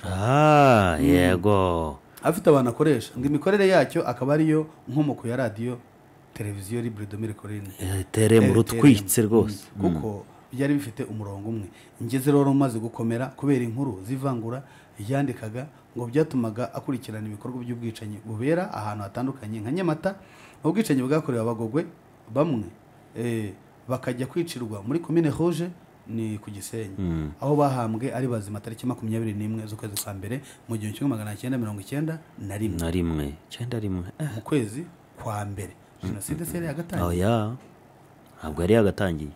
Yego, afite abantu akoresha ngo imikorere yacyo akaba ariyo nkomoko ya radiyo televiziyo Libre de Mille tere mu rutwitse rwose, kuko byari bifite umurongo umwe. Ngeze rero umaze gukomera kubera inkuru zivangura yandikaga ngo byatumaga akurikirana ibikorwa by'ubwicanyi bubera ahantu hatandukanye nka Nyamata. Ubwicanyi bwakorewe Abagogwe bamwe bakajya kwicirwa muri Commune Rouge ni ku Gisenyi, aho bahambwe ari bazima tariki 21 z'ukwezi kwa mbere mu 1991 mu kwezi kwa mbere. Jenoside se yagatangiye? Ntabwo yari yagatangiye.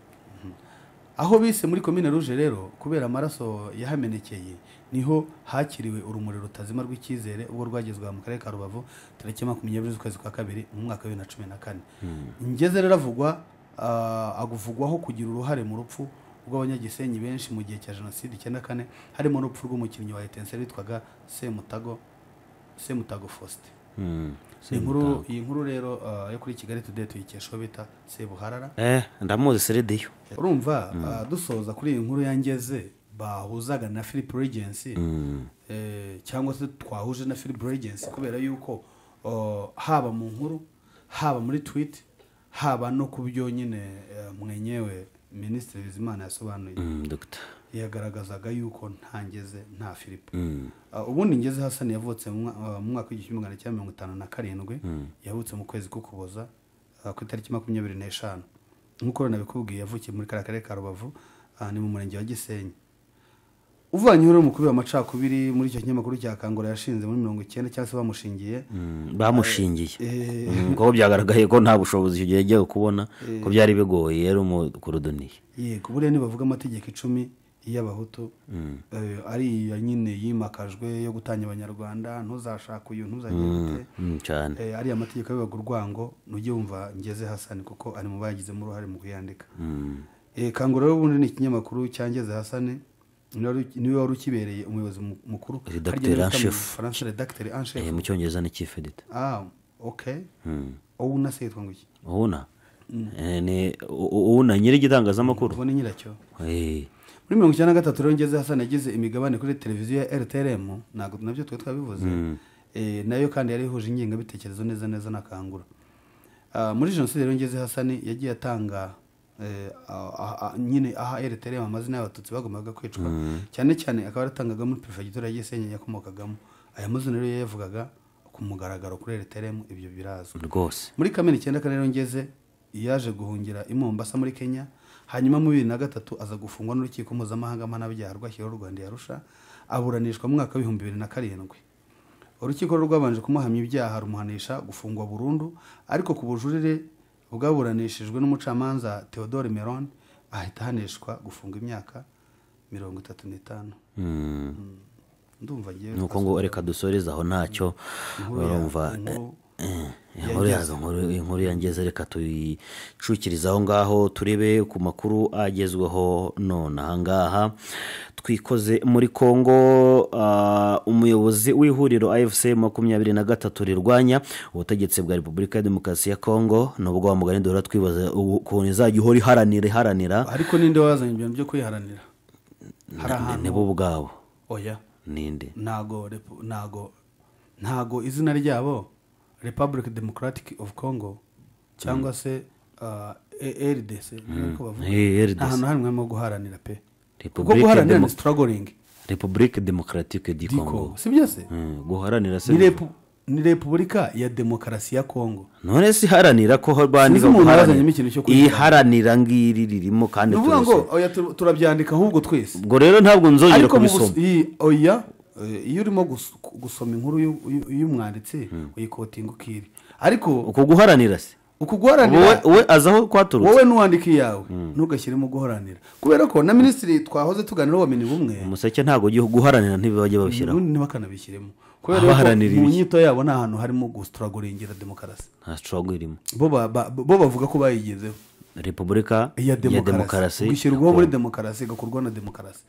Aho bise muri Commune Rouge rero kubera amaraso yahamenekeye niho hakiriwe urumuri rutazima rw'icyizere ubwo rwagezwa mu karere ka Rubavu tariki 20 z'ukwezi kwa kabiri mu mwaka wa 2014. Ngeze rero aguvugwaho kugira uruhare mu rupfu rw'abanyagisenyi benshi mu gihe cya Jenoside 94, harimo n'urupfu rw'umukinnyi wa Etincelle witwaga Semutago Faustin. Iyi nkuru rero yo kuri Kigali Today tuyikeshaho bita Sebuharara. Ndamuzi Serediyo. Urumva dusoza kuri iyi nkuru yangeze bahuzaga na Philip Regency, cyangwa se twahuje na Philip Regency kubera yuko haba mu nkuru haba muri tweet haba no kubyo nyine mwenyewe Minisitiri Bizimana yasobanuye, yagaragazaga yuko ntangeze nta Philip. Ubundi Ngeze Hasani yavutse mu mwaka wa 1957, yavutse mu kwezi k'Ukuboza ku itariki 25. Nk'uko nabikubwiye yavukiye muri karere ka Rubavu, ni mu murenge wa Gisenyi. Uvanye rero mukuru w'amacakubiri muri icyo kinyamakuru cya Kangura yashinze muri 19 cyangwa se bamushingiye kuko byagaragaye ko nta bushobozi icyo gihe yagiye kubona ko byari bigoye rero mu kurudoniye. Yego, buriya nibavuga amategeko 10 y'abahutu ari nyine yimakajwe yo gutanya abanyarwanda, ntuzashaka uyu ntuzagire cyane, ari amategeko y'abaga urwango nujye wumva Ngeze Hasani kuko ari mu bagizemo uruhare mu kuyandika. Kangura rero ubundi ni ikinyamakuru cyangeze Hasani niwe wari ukibereye umuyobozi mukuru, redacteur en chef, redacteur en chef mu cyongereza ni chief editor. Okay. Ouna se yitwa ngiki? Ouna nyiri gitangazamakuru. Ubone nyiracyo. Muri 1993 rero Ngeze Hasani yagize imigabane kuri televiziyo ya RTLM, ntabwo nabyo twabivuze. Nayo kandi yari ihuje ingenga bitekerezo neza na Kangura. Muri jenoside rero Ngeze Hasani yagiye atanga nyine aha RTLM amazina y'abatutsi bagombaga kwicwa, cyane cyane akaba yaratangaga muri prefecture ya Gisenyi yakomokagamo. Aya mazina rero yavugaga ku mugaragaro kuri RTLM, ibyo birazwi rwose. Muri Kamena 9 rero Ngeze yaje guhungira i Mombasa muri Kenya, hanyuma mu 2003 aza gufungwa n'urukiko mpuzamahanga mpanabyaha rwashyiriweho u Rwanda yarusha, aburanishwa mu mwaka wa 2007. Urukiko rwabanje kumuhamya ibyaha rumuhanisha gufungwa burundu, ariko ku bujurire bwaburanishijwe n'umucamanza Theodore Meron ahita haneshwa gufunga imyaka 35. Ndumva ngiye nuko ngo reka dusoreza aho ntacyo urumva inkuru yangeze, reka tuyicukiriza aho ngaho turebe ku makuru agezweho none ahangaha. Twikoze muri Kongo, umuyobozi w'ihuriro AFC 23 rirwanya ubutegetsi bwa Repubulika ya Demokarasi ya Kongo, nubwo wa mugani dora twibaza ukuntu izajya ihora iharanira, ariko ninde wazanye ibintu byo kwiharanira? Nebo bwabo. Oya, ninde? Ntago izina ryabo Republic Democratic of Congo cyangwa se RDC niko bavuga. Nta hantu hamwe mo guharanira pe. Kuko guharanira ni struggling. Republique Democratique du Congo. Si byose? Guharanira se ni Repubulika ya Demokarasi ya Congo. None si haranira ko bandika iharanira ngiri ririmo kandi tuvuga ngo oya turabyandika ahubwo twese. Ubwo rero ntabwo nzongera kubisoma. Oya, iyo urimo gusoma inkuru y'umwanditsi uyikotinga ukiri. Ariko uko guharanira se uku guharanira wowe azaho kwaturutse wowe n'uwandika iyawe ntugashyiremo guharanira kubera ko na minisitiri twahoze tuganira wa Minibumwe umuseke ntabwo ugiye guharanira ntibajye babishyiraho ntibakanabishyiremo kubera ko mu nyito yabo nta hantu harimo gusituragoringira demokarasi nta sitarago irimo bo bavuga ko bayigezeho repubulika ya demokarasi gushyirwaho muri demokarasi igakorwa na demokarasi